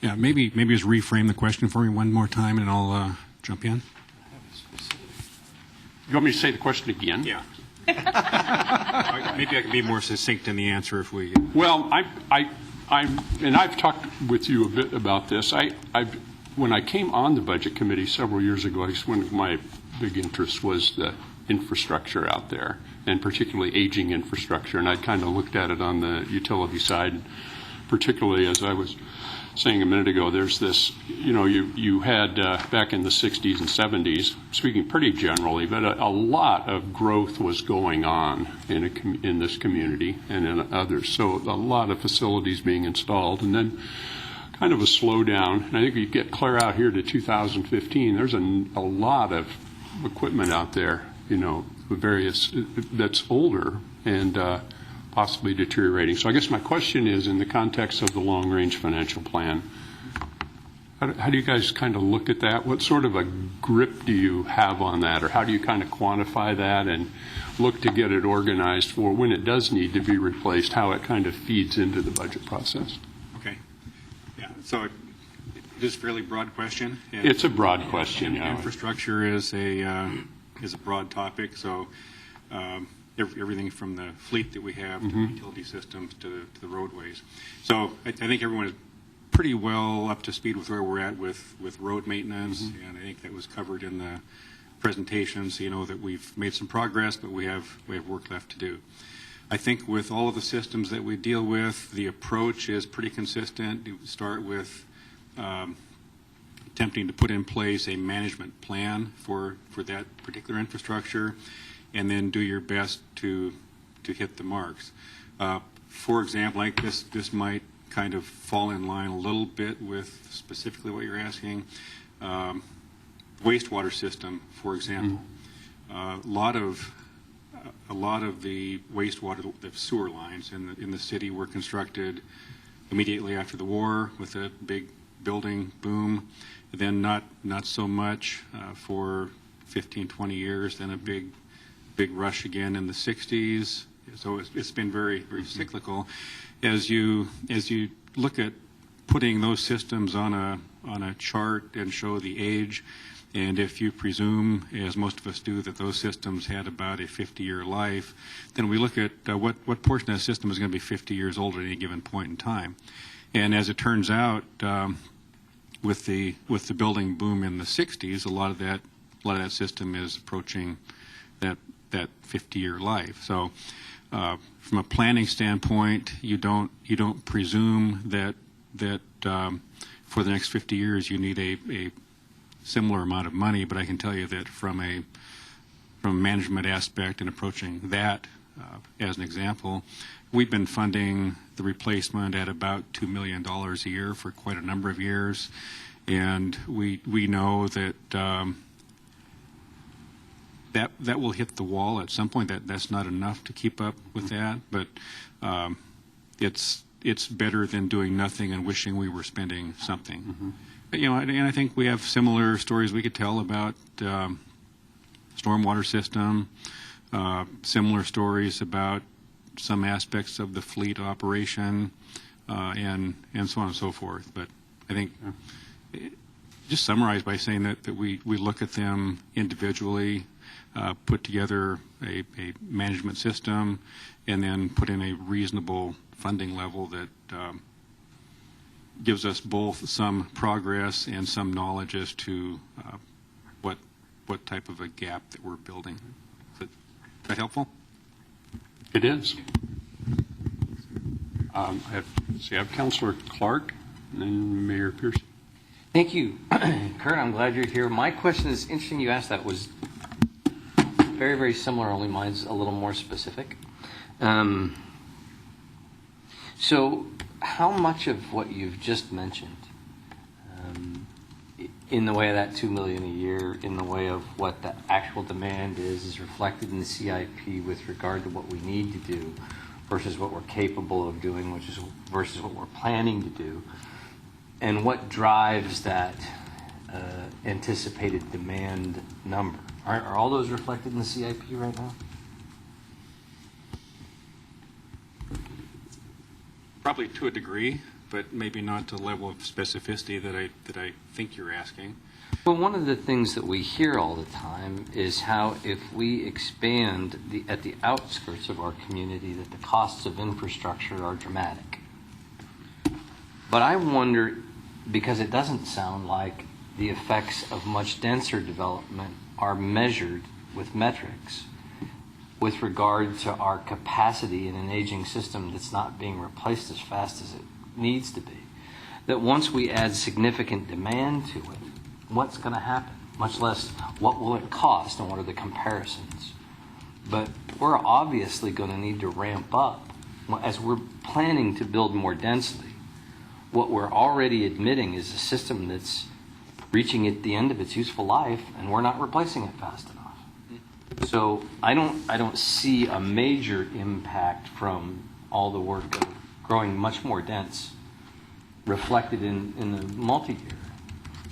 Yeah, maybe just reframe the question for me one more time, and I'll jump in. You want me to say the question again? Yeah. Maybe I can be more succinct in the answer if we. Well, I've talked with you a bit about this. When I came on the budget committee several years ago, one of my big interests was the infrastructure out there, and particularly aging infrastructure. And I kind of looked at it on the utility side, particularly as I was saying a minute ago, there's this, you had back in the 60s and 70s, speaking pretty generally, but a lot of growth was going on in this community and in others. So a lot of facilities being installed, and then kind of a slowdown. And I think you get clear out here to 2015, there's a lot of equipment out there, various, that's older and possibly deteriorating. So I guess my question is, in the context of the long-range financial plan, how do you guys kind of look at that? What sort of a grip do you have on that, or how do you kind of quantify that and look to get it organized for when it does need to be replaced, how it kind of feeds into the budget process? Okay. Yeah. So just fairly broad question. It's a broad question. Yeah. Infrastructure is a broad topic. So. Everything from the fleet that we have to the utility systems to the roadways. So I think everyone is pretty well up to speed with where we're at with road maintenance, and I think that was covered in the presentation. So that we've made some progress, but we have work left to do. I think with all of the systems that we deal with, the approach is pretty consistent. You start with attempting to put in place a management plan for that particular infrastructure, and then do your best to hit the marks. For example, like this might kind of fall in line a little bit with specifically what you're asking. Wastewater system, for example. A lot of the wastewater, the sewer lines in the city were constructed immediately after the war with a big building boom. Then not so much for 15, 20 years. Then a big rush again in the 60s. So it's been very, very cyclical. As you look at putting those systems on a chart and show the age, and if you presume, as most of us do, that those systems had about a 50-year life, then we look at what portion of that system is going to be 50 years old at any given point in time. And as it turns out, with the building boom in the 60s, a lot of that system is approaching that 50-year life. So from a planning standpoint, you don't presume that for the next 50 years you need a similar amount of money, but I can tell you that from a management aspect and approaching that as an example, we've been funding the replacement at about $2 million a year for quite a number of years, and we know that that will hit the wall at some point. That's not enough to keep up with that, but it's better than doing nothing and wishing we were spending something. But, and I think we have similar stories we could tell about stormwater system, similar stories about some aspects of the fleet operation, and so on and so forth. But I think just summarize by saying that we look at them individually, put together a management system, and then put in a reasonable funding level that gives us both some progress and some knowledge as to what type of a gap that we're building. Is that helpful? It is. I have Councilor Clark and then Mayor Pearson. Thank you. Kurt, I'm glad you're here. My question is interesting you asked that. Was very, very similar, only mine's a little more specific. So how much of what you've just mentioned in the way of that $2 million a year, in the way of what the actual demand is reflected in the CIP with regard to what we need to do versus what we're capable of doing, which is versus what we're planning to do, and what drives that anticipated demand number. Are all those reflected in the CIP right now? Probably to a degree, but maybe not to the level of specificity that I think you're asking. Well, one of the things that we hear all the time is how if we expand at the outskirts of our community, that the costs of infrastructure are dramatic. But I wonder, because it doesn't sound like the effects of much denser development are measured with metrics with regard to our capacity in an aging system that's not being replaced as fast as it needs to be, that once we add significant demand to it, what's going to happen? Much less what will it cost and what are the comparisons. But we're obviously going to need to ramp up as we're planning to build more densely. What we're already admitting is a system that's reaching at the end of its useful life, and we're not replacing it fast enough. So I don't see a major impact from all the work of growing much more dense reflected in the multi-year.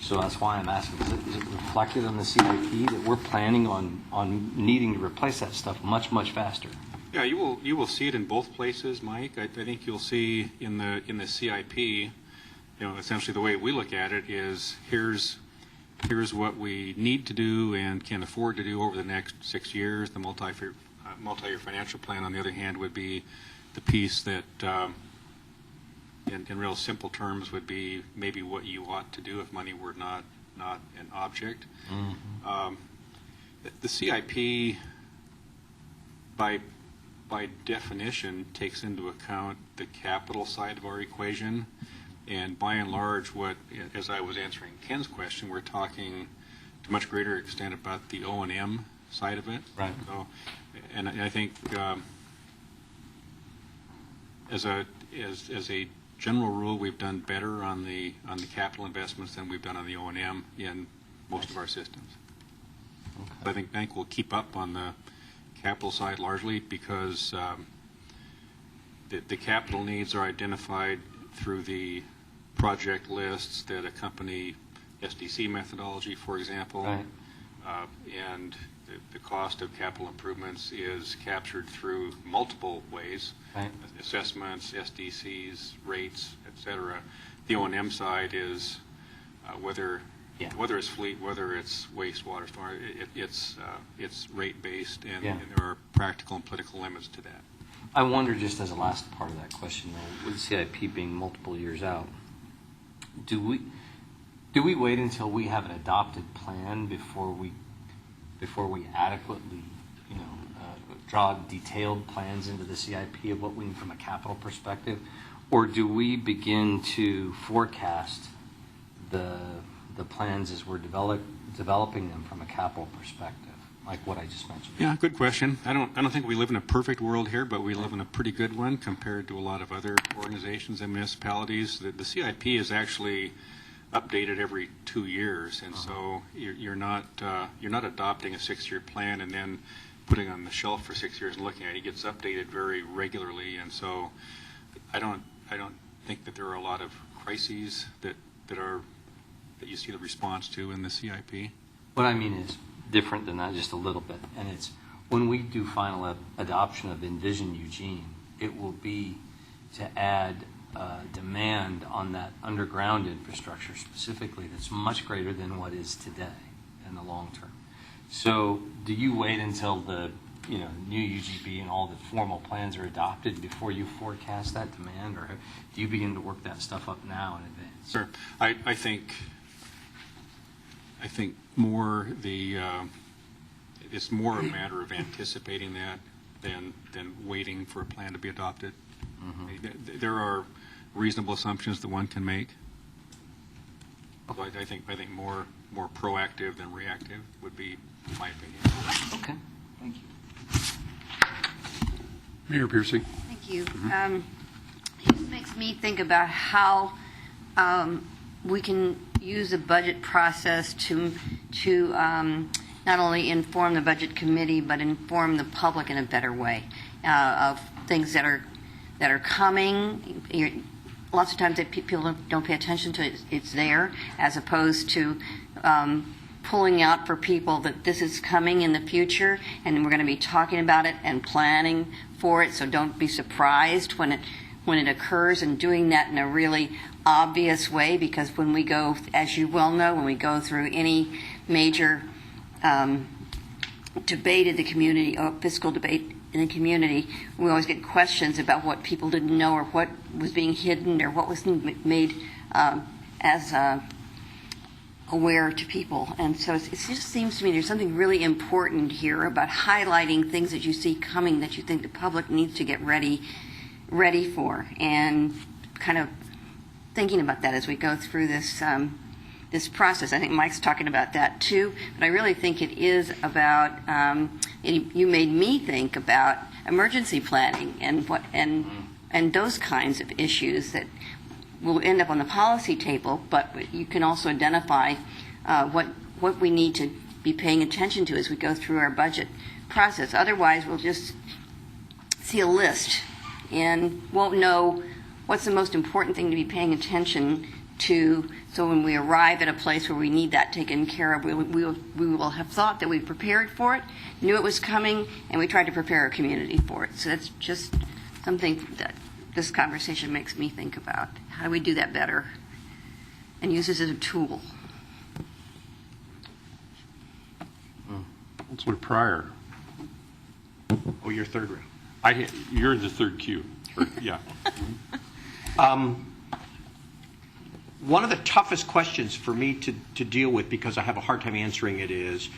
So that's why I'm asking, is it reflected on the CIP that we're planning on needing to replace that stuff much, much faster? Yeah, you will see it in both places, Mike. I think you'll see in the CIP, essentially the way we look at it is here's what we need to do and can afford to do over the next 6 years. The multi-year financial plan, on the other hand, would be the piece that, in real simple terms, would be maybe what you ought to do if money were not an object. Mm-hmm. The CIP, by definition, takes into account the capital side of our equation. And by and large, as I was answering Ken's question, we're talking to a much greater extent about the O&M side of it. Right. So, and I think as a general rule, we've done better on the capital investments than we've done on the O&M in most of our systems. Okay. I think bank will keep up on the capital side largely because the capital needs are identified through the project lists that accompany SDC methodology, for example. Right. And the cost of capital improvements is captured through multiple ways, right. Assessments, SDCs, rates, et cetera. The O&M side is whether it's fleet, whether it's wastewater storage, it's rate-based, and there are practical and political limits to that. I wonder, just as a last part of that question, though, with CIP being multiple years out, do we wait until we have an adopted plan before we adequately, draw detailed plans into the CIP of what we need from a capital perspective, or do we begin to forecast the plans as we're developing them from a capital perspective? Like what I just mentioned. Yeah, good question. I don't think we live in a perfect world here, but we live in a pretty good one compared to a lot of other organizations and municipalities. The CIP is actually updated every 2 years, and so you're not adopting a 6-year plan and then putting it on the shelf for 6 years and looking at it. It gets updated very regularly, and so I don't think that there are a lot of crises that you see the response to in the CIP. What I mean is different than that just a little bit, and it's when we do final adoption of Envision Eugene, it will be to add demand on that underground infrastructure specifically that's much greater than what is today in the long term. So do you wait until the new UGB and all the formal plans are adopted before you forecast that demand, or do you begin to work that stuff up now in advance? Sure. I think more it's more a matter of anticipating that than waiting for a plan to be adopted. Mm-hmm. There are reasonable assumptions that one can make. Okay. I think more proactive than reactive would be my opinion. Okay. Thank you. Mayor Piercy. Thank you. It makes me think about how we can use the budget process to not only inform the budget committee, but inform the public in a better way of things that are coming. Lots of times that people don't pay attention to it. It's there, as opposed to pulling out for people that this is coming in the future, and we're going to be talking about it and planning for it. So don't be surprised when it occurs, and doing that in a really obvious way, because when we go, as you well know, when we go through any major debate in the community, or fiscal debate in the community, we always get questions about what people didn't know, or what was being hidden, or what was made as aware to people. And so it just seems to me there's something really important here about highlighting things that you see coming that you think the public needs to get ready for, and kind of thinking about that as we go through this this process. I think Mike's talking about that too, but I really think it is about, you made me think about emergency planning and those kinds of issues that will end up on the policy table, but you can also identify what we need to be paying attention to as we go through our budget process. Otherwise, we'll just see a list and won't know what's the most important thing to be paying attention to. So when we arrive at a place where we need that taken care of, we will have thought that we prepared for it, knew it was coming, and we tried to prepare our community for it. So that's just something that this conversation makes me think about. How do we do that better and use this as a tool? Councilor Pryor. Oh, you're third row. You're in the third queue. Yeah. One of the toughest questions for me to deal with, because I have a hard time answering it, is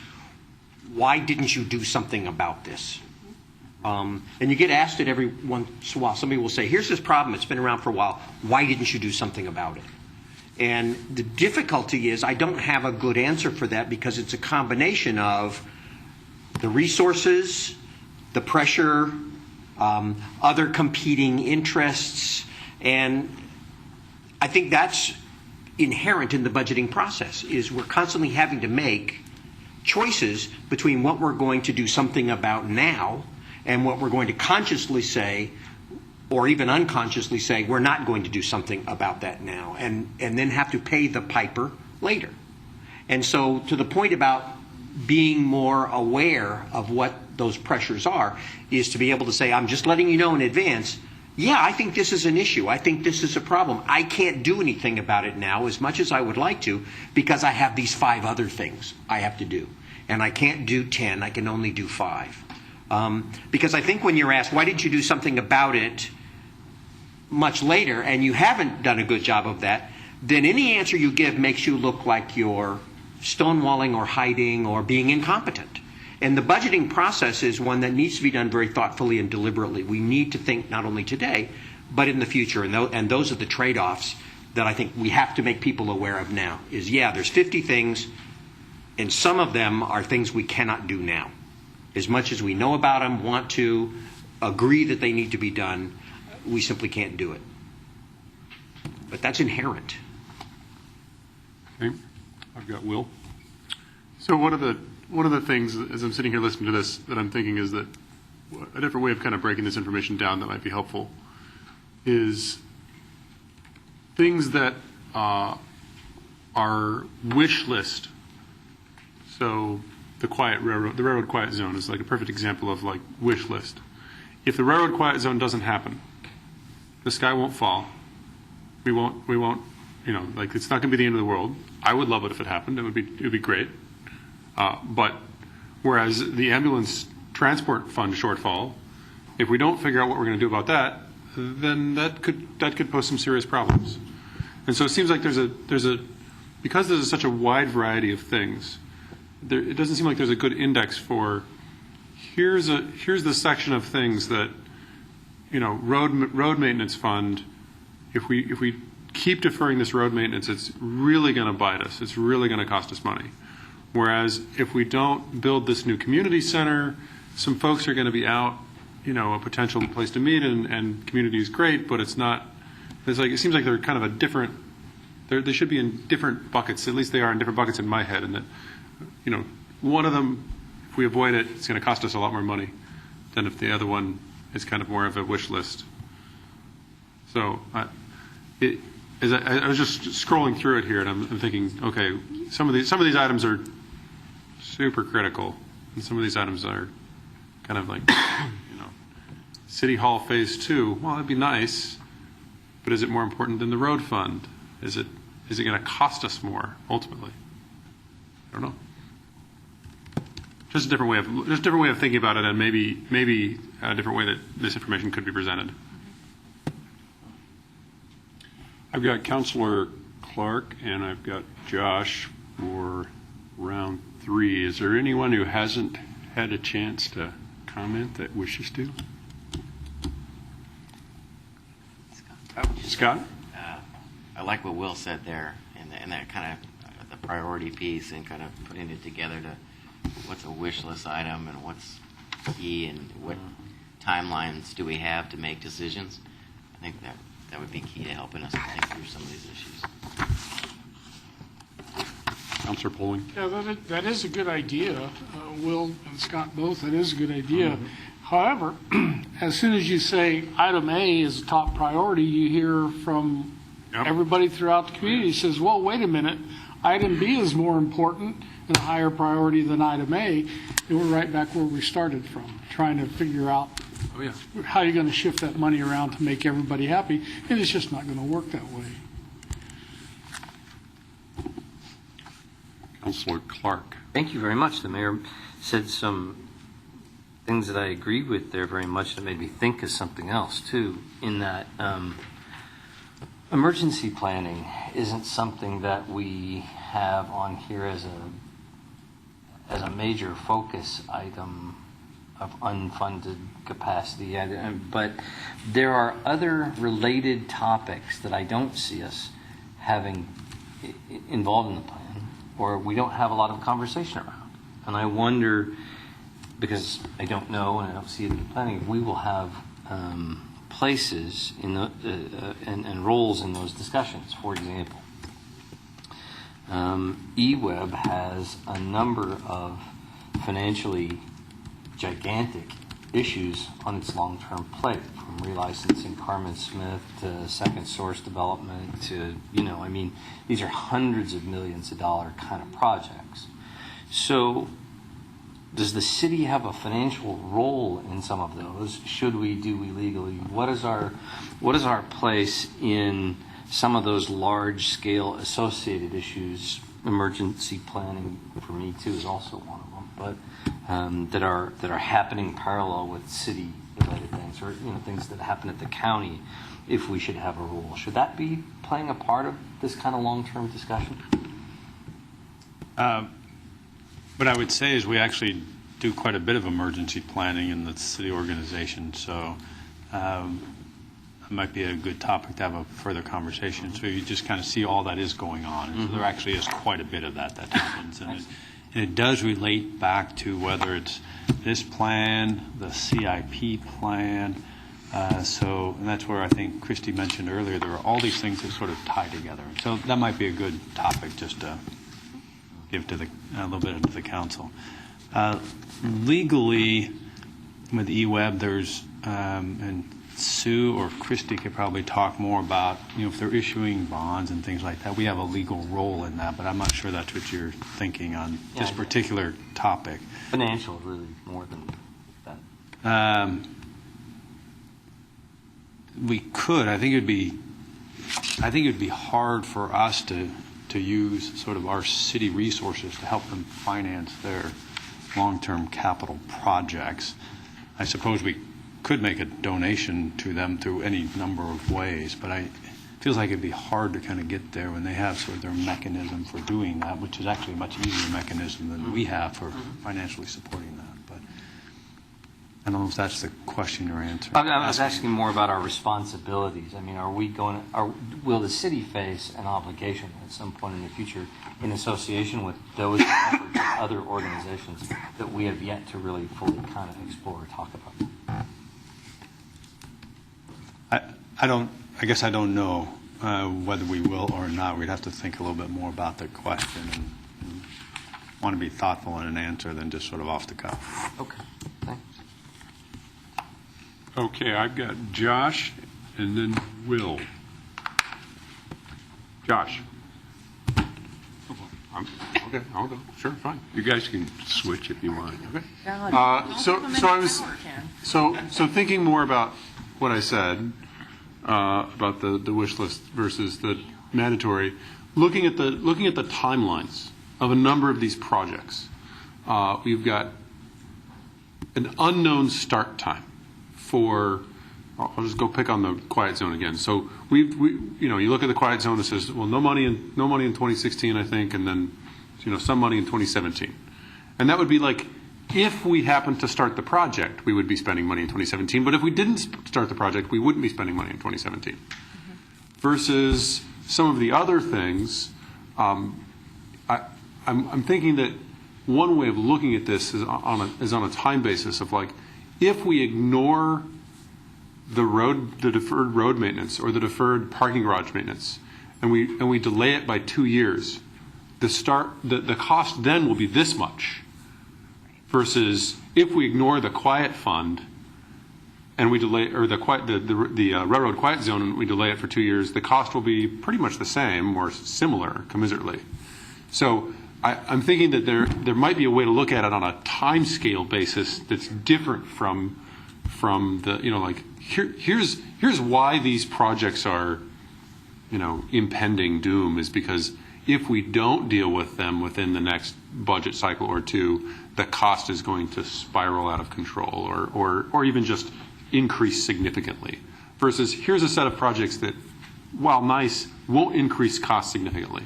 why didn't you do something about this? And you get asked it every once in a while. Somebody will say, here's this problem, it's been around for a while, why didn't you do something about it? And the difficulty is I don't have a good answer for that, because it's a combination of the resources, the pressure, other competing interests, and I think that's inherent in the budgeting process, is we're constantly having to make choices between what we're going to do something about now and what we're going to consciously say, or even unconsciously say, we're not going to do something about that now, and then have to pay the piper later. And so to the point about being more aware of what those pressures are, is to be able to say, I'm just letting you know in advance, yeah, I think this is an issue. I think this is a problem. I can't do anything about it now as much as I would like to, because I have these 5 other things I have to do. And I can't do 10, I can only do 5. Because I think when you're asked, why didn't you do something about it much later, and you haven't done a good job of that, then any answer you give makes you look like you're stonewalling or hiding or being incompetent. And the budgeting process is one that needs to be done very thoughtfully and deliberately. We need to think not only today, but in the future. And those are the trade-offs that I think we have to make people aware of now. Is, yeah, there's 50 things, and some of them are things we cannot do now. As much as we know about them, want to, agree that they need to be done, we simply can't do it. But that's inherent. Okay. I've got Will. So one of the things, as I'm sitting here listening to this, that I'm thinking is that a different way of kind of breaking this information down that might be helpful is things that are wish list. So the railroad quiet zone is like a perfect example of like wish list. If the railroad quiet zone doesn't happen, the sky won't fall. We won't, like, it's not going to be the end of the world. I would love it if it happened. It would be great. But whereas the ambulance transport fund shortfall, if we don't figure out what we're going to do about that, then that could pose some serious problems. And so it seems like because there's such a wide variety of things, it doesn't seem like there's a good index for here's the section of things that, road maintenance fund. If we keep deferring this road maintenance, it's really going to bite us. It's really going to cost us money. Whereas if we don't build this new community center, some folks are going to be out, a potential place to meet, and community is great, but it's not. It seems like they're kind of a different they should be in different buckets. At least they are in different buckets in my head. And that, one of them, if we avoid it, it's going to cost us a lot more money than if the other one is kind of more of a wish list. So I was just scrolling through it here, and I'm thinking, okay, some of these items are super critical, and some of these items are kind of like, City Hall Phase 2. Well, that'd be nice, but is it more important than the road fund? Is it going to cost us more ultimately? I don't know. Just a different way of thinking about it, and maybe a different way that this information could be presented. I've got Councilor Clark and I've got Josh for round 3. Is there anyone who hasn't had a chance to comment that wishes to? Scott? I like what Will said there, and that kind of the priority piece and kind of putting it together to what's a wish list item and what's key and what timelines do we have to make decisions. I think that would be key to helping us think through some of these issues. Councilor Polling? Yeah, that is a good idea. Will and Scott both, that is a good idea. However, as soon as you say item A is a top priority, you hear from everybody throughout the community says, well, wait a minute, item B is more important and a higher priority than item A. And we're right back where we started from, trying to figure out how you're going to shift that money around to make everybody happy. And it's just not going to work that way. Councilor Clark. Thank you very much. The mayor said some things that I agree with there very much that made me think of something else too, in that emergency planning isn't something that we have on here as a major focus item of unfunded capacity. But there are other related topics that I don't see us having involved in the plan, or we don't have a lot of conversation around. And I wonder, because I don't know and I don't see it in the planning, if we will have places in the, and roles in those discussions. For example, eWeb has a number of financially gigantic issues on its long-term plate, from relicensing Carmen Smith to second source development to, these are hundreds of millions of dollar kind of projects. So does the city have a financial role in some of those? Do we legally? What is our place in some of those large scale associated issues? Emergency planning for me too is also one of them, but that are happening parallel with city related things, or things that happen at the county. If we should have a role, should that be playing a part of this kind of long-term discussion? What I would say is we actually do quite a bit of emergency planning in the city organization, so it might be a good topic to have a further conversation. So you just kind of see all that is going on. And so there actually is quite a bit of that happens. And it does relate back to whether it's this plan, the CIP plan. And that's where I think Christy mentioned earlier, there are all these things that sort of tie together. So that might be a good topic just to give to a little bit to the council. Legally, with eWeb, there's, and Sue or Christy could probably talk more about, if they're issuing bonds and things like that. We have a legal role in that, but I'm not sure that's what you're thinking on this particular topic. Financial, really, more than that. We could. I think it'd be hard for us to use sort of our city resources to help them finance their long-term capital projects. I suppose we could make a donation to them through any number of ways, but it feels like it'd be hard to kind of get there when they have sort of their mechanism for doing that, which is actually a much easier mechanism than we have for financially supporting that. But I don't know if that's the question or answer. I was asking more about our responsibilities. I mean, will the city face an obligation at some point in the future in association with those efforts of other organizations that we have yet to really fully kind of explore or talk about? I guess I don't know. whether we will or not. We'd have to think a little bit more about the question and want to be thoughtful in an answer than just sort of off the cuff. Okay, thanks. Okay, I've got Josh and then Will. Josh. Okay, I'll go. Sure, fine. You guys can switch if you want. Okay. So thinking more about what I said about the wish list versus the mandatory, looking at the timelines of a number of these projects, we've got an unknown start time for. I'll just go pick on the quiet zone again. So you look at the quiet zone. It says, well, no money in 2016, I think, and then some money in 2017, and that would be like if we happened to start the project, we would be spending money in 2017. But if we didn't start the project, we wouldn't be spending money in 2017. Mm-hmm. Versus some of the other things, I'm thinking that one way of looking at this is on a time basis of like if we ignore the deferred road maintenance or the deferred parking garage maintenance, and we delay it by 2 years, the cost then will be this much. Versus if we ignore the quiet fund and we delay, or the railroad quiet zone, and we delay it for 2 years, the cost will be pretty much the same or similar, commiserately. So I'm thinking that there might be a way to look at it on a time scale basis that's different from the here's why these projects are impending doom is because if we don't deal with them within the next budget cycle or two, the cost is going to spiral out of control or even just increase significantly. Versus here's a set of projects that, while nice, won't increase costs significantly.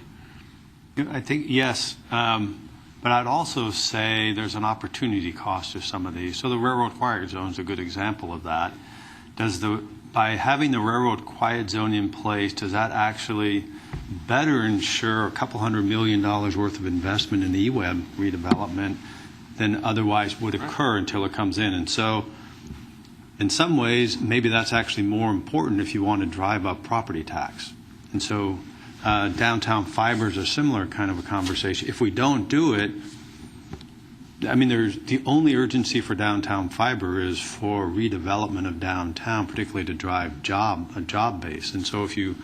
I think, yes, but I'd also say there's an opportunity cost to some of these. So the railroad quiet zone is a good example of that. By having the railroad quiet zone in place, does that actually better ensure a couple $100 million worth of investment in the E-Web redevelopment than otherwise would occur until it comes in? And so in some ways, maybe that's actually more important if you want to drive up property tax. And so downtown fiber is a similar kind of a conversation. If we don't do it, I mean, the only urgency for downtown fiber is for redevelopment of downtown, particularly to drive a job base. And so if you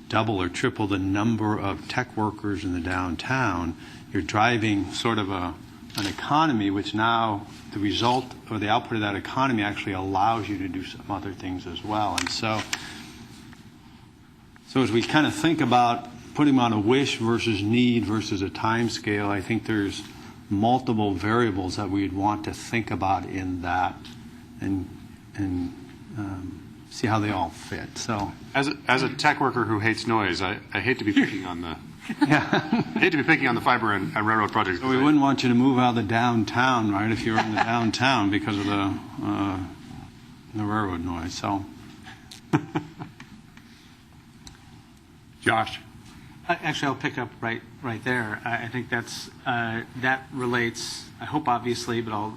double or triple the number of tech workers in the downtown, you're driving sort of an economy, which now the result or the output of that economy actually allows you to do some other things as well. And so as we kind of think about putting them on a wish versus need versus a time scale, I think there's multiple variables that we'd want to think about in that and see how they all fit. So as a tech worker who hates noise, I hate to be picking on the I hate to be picking on the fiber and railroad projects. So we wouldn't want you to move out of the downtown, right, if you're in the downtown because of the railroad noise. So Josh. Actually, I'll pick up right there. I think that relates, I hope obviously, but I'll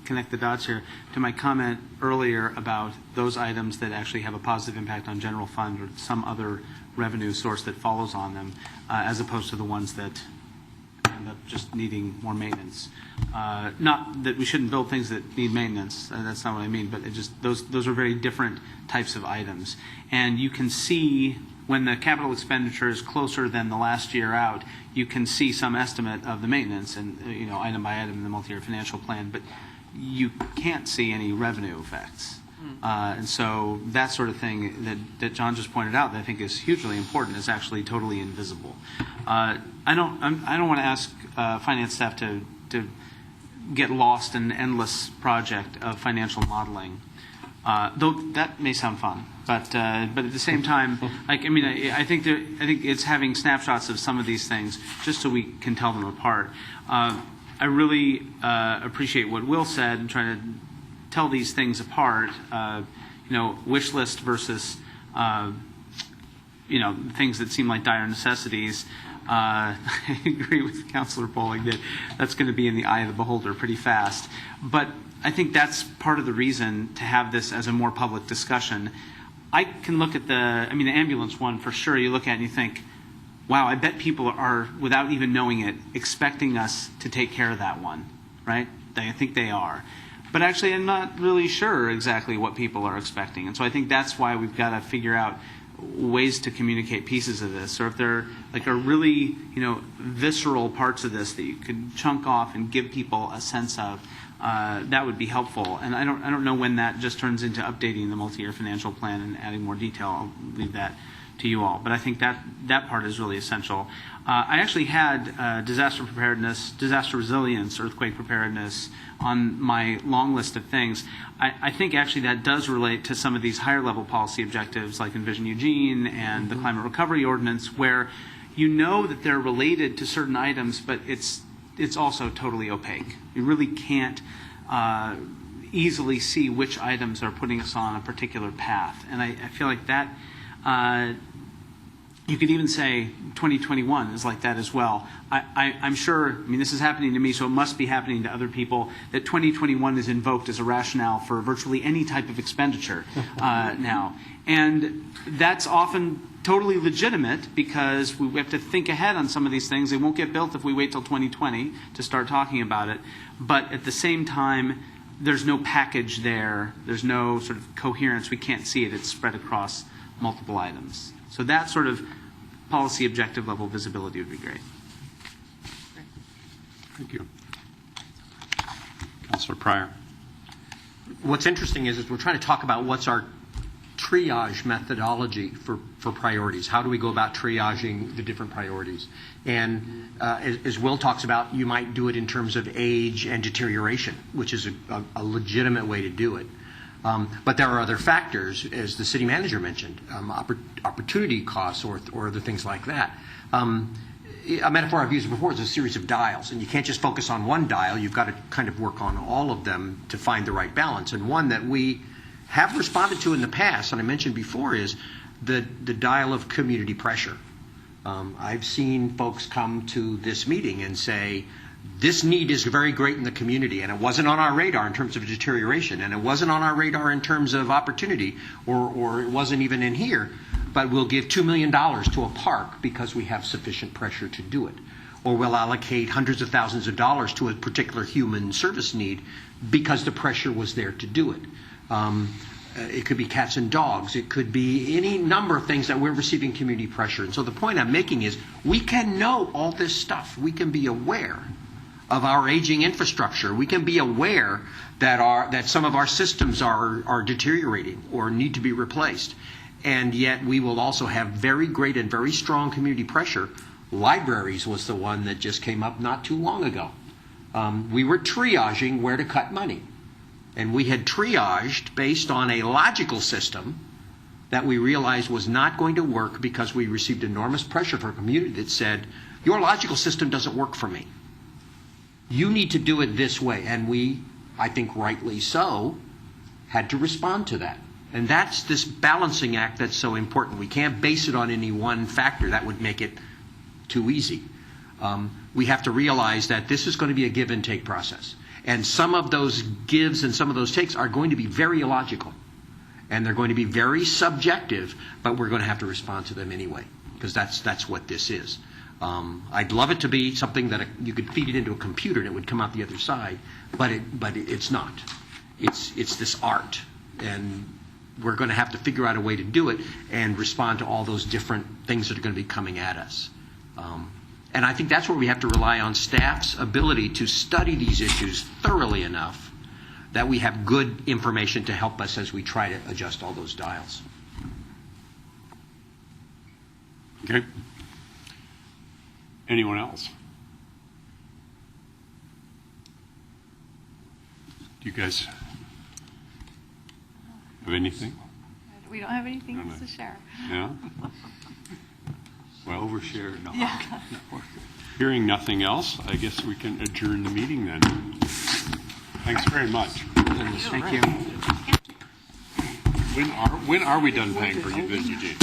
connect the dots here, to my comment earlier about those items that actually have a positive impact on general fund or some other revenue source that follows on them, as opposed to the ones that end up just needing more maintenance. Not that we shouldn't build things that need maintenance, that's not what I mean, but it just those are very different types of items. And you can see when the capital expenditure is closer than the last year out, you can see some estimate of the maintenance and item by item in the multi-year financial plan, but you can't see any revenue effects. And so that sort of thing that John just pointed out that I think is hugely important is actually totally invisible. I don't want to ask finance staff to get lost in an endless project of financial modeling, though that may sound fun. But at the same time, I think it's having snapshots of some of these things just so we can tell them apart. I really appreciate what Will said and trying to tell these things apart. Wish list versus things that seem like dire necessities. I agree with Councilor Bowling that that's going to be in the eye of the beholder pretty fast. But I think that's part of the reason to have this as a more public discussion. I can look at the ambulance one for sure. You look at it and you think, wow, I bet people are, without even knowing it, expecting us to take care of that one, right? I think they are. But actually, I'm not really sure exactly what people are expecting. And so I think that's why we've got to figure out ways to communicate pieces of this, or if there are really visceral parts of this that you could chunk off and give people a sense of, that would be helpful. And I don't know when that just turns into updating the multi-year financial plan and adding more detail. I'll leave that to you all. But I think that part is really essential. I actually had disaster preparedness, disaster resilience, earthquake preparedness on my long list of things. I think actually that does relate to some of these higher level policy objectives like Envision Eugene and the Climate Recovery Ordinance, where you know that they're related to certain items, but it's also totally opaque. You really can't easily see which items are putting us on a particular path. And I feel like that, you could even say 2021 is like that as well. I'm sure, this is happening to me, so it must be happening to other people, that 2021 is invoked as a rationale for virtually any type of expenditure now. And that's often totally legitimate because we have to think ahead on some of these things. They won't get built if we wait till 2020 to start talking about it. But at the same time, there's no package there. There's no sort of coherence. We can't see it. It's spread across multiple items. So that sort of policy objective level visibility would be great. Thank you. Councilor Pryor. What's interesting is we're trying to talk about what's our triage methodology for priorities. How do we go about triaging the different priorities? And as Will talks about, you might do it in terms of age and deterioration, which is a legitimate way to do it. But there are other factors, as the city manager mentioned, opportunity costs or other things like that. A metaphor I've used before is a series of dials, and you can't just focus on one dial. You've got to kind of work on all of them to find the right balance. And one that we have responded to in the past, and I mentioned before, is the dial of community pressure. I've seen folks come to this meeting and say, this need is very great in the community, and it wasn't on our radar in terms of deterioration, and it wasn't on our radar in terms of opportunity, or it wasn't even in here, but we'll give $2 million to a park because we have sufficient pressure to do it. Or we'll allocate hundreds of thousands of dollars to a particular human service need because the pressure was there to do it. It could be cats and dogs. It could be any number of things that we're receiving community pressure. And so the point I'm making is we can know all this stuff. We can be aware of our aging infrastructure. We can be aware that some of our systems are deteriorating or need to be replaced. And yet we will also have very great and very strong community pressure. Libraries was the one that just came up not too long ago. We were triaging where to cut money. And we had triaged based on a logical system that we realized was not going to work because we received enormous pressure from a community that said, your logical system doesn't work for me. You need to do it this way. And we, I think rightly so, had to respond to that. And that's this balancing act that's so important. We can't base it on any one factor. That would make it too easy. We have to realize that this is going to be a give and take process. And some of those gives and some of those takes are going to be very illogical. And they're going to be very subjective, but we're going to have to respond to them anyway, because that's what this is. I'd love it to be something that you could feed it into a computer and it would come out the other side, but it's not. It's this art, and we're going to have to figure out a way to do it and respond to all those different things that are going to be coming at us. And I think that's where we have to rely on staff's ability to study these issues thoroughly enough that we have good information to help us as we try to adjust all those dials. Okay. Anyone else? Do you guys have anything? We don't have anything else to share. Yeah? Well, overshare. No. Yeah. Hearing nothing else, I guess we can adjourn the meeting then. Thanks very much. Thank you. When are we done paying for Eugene?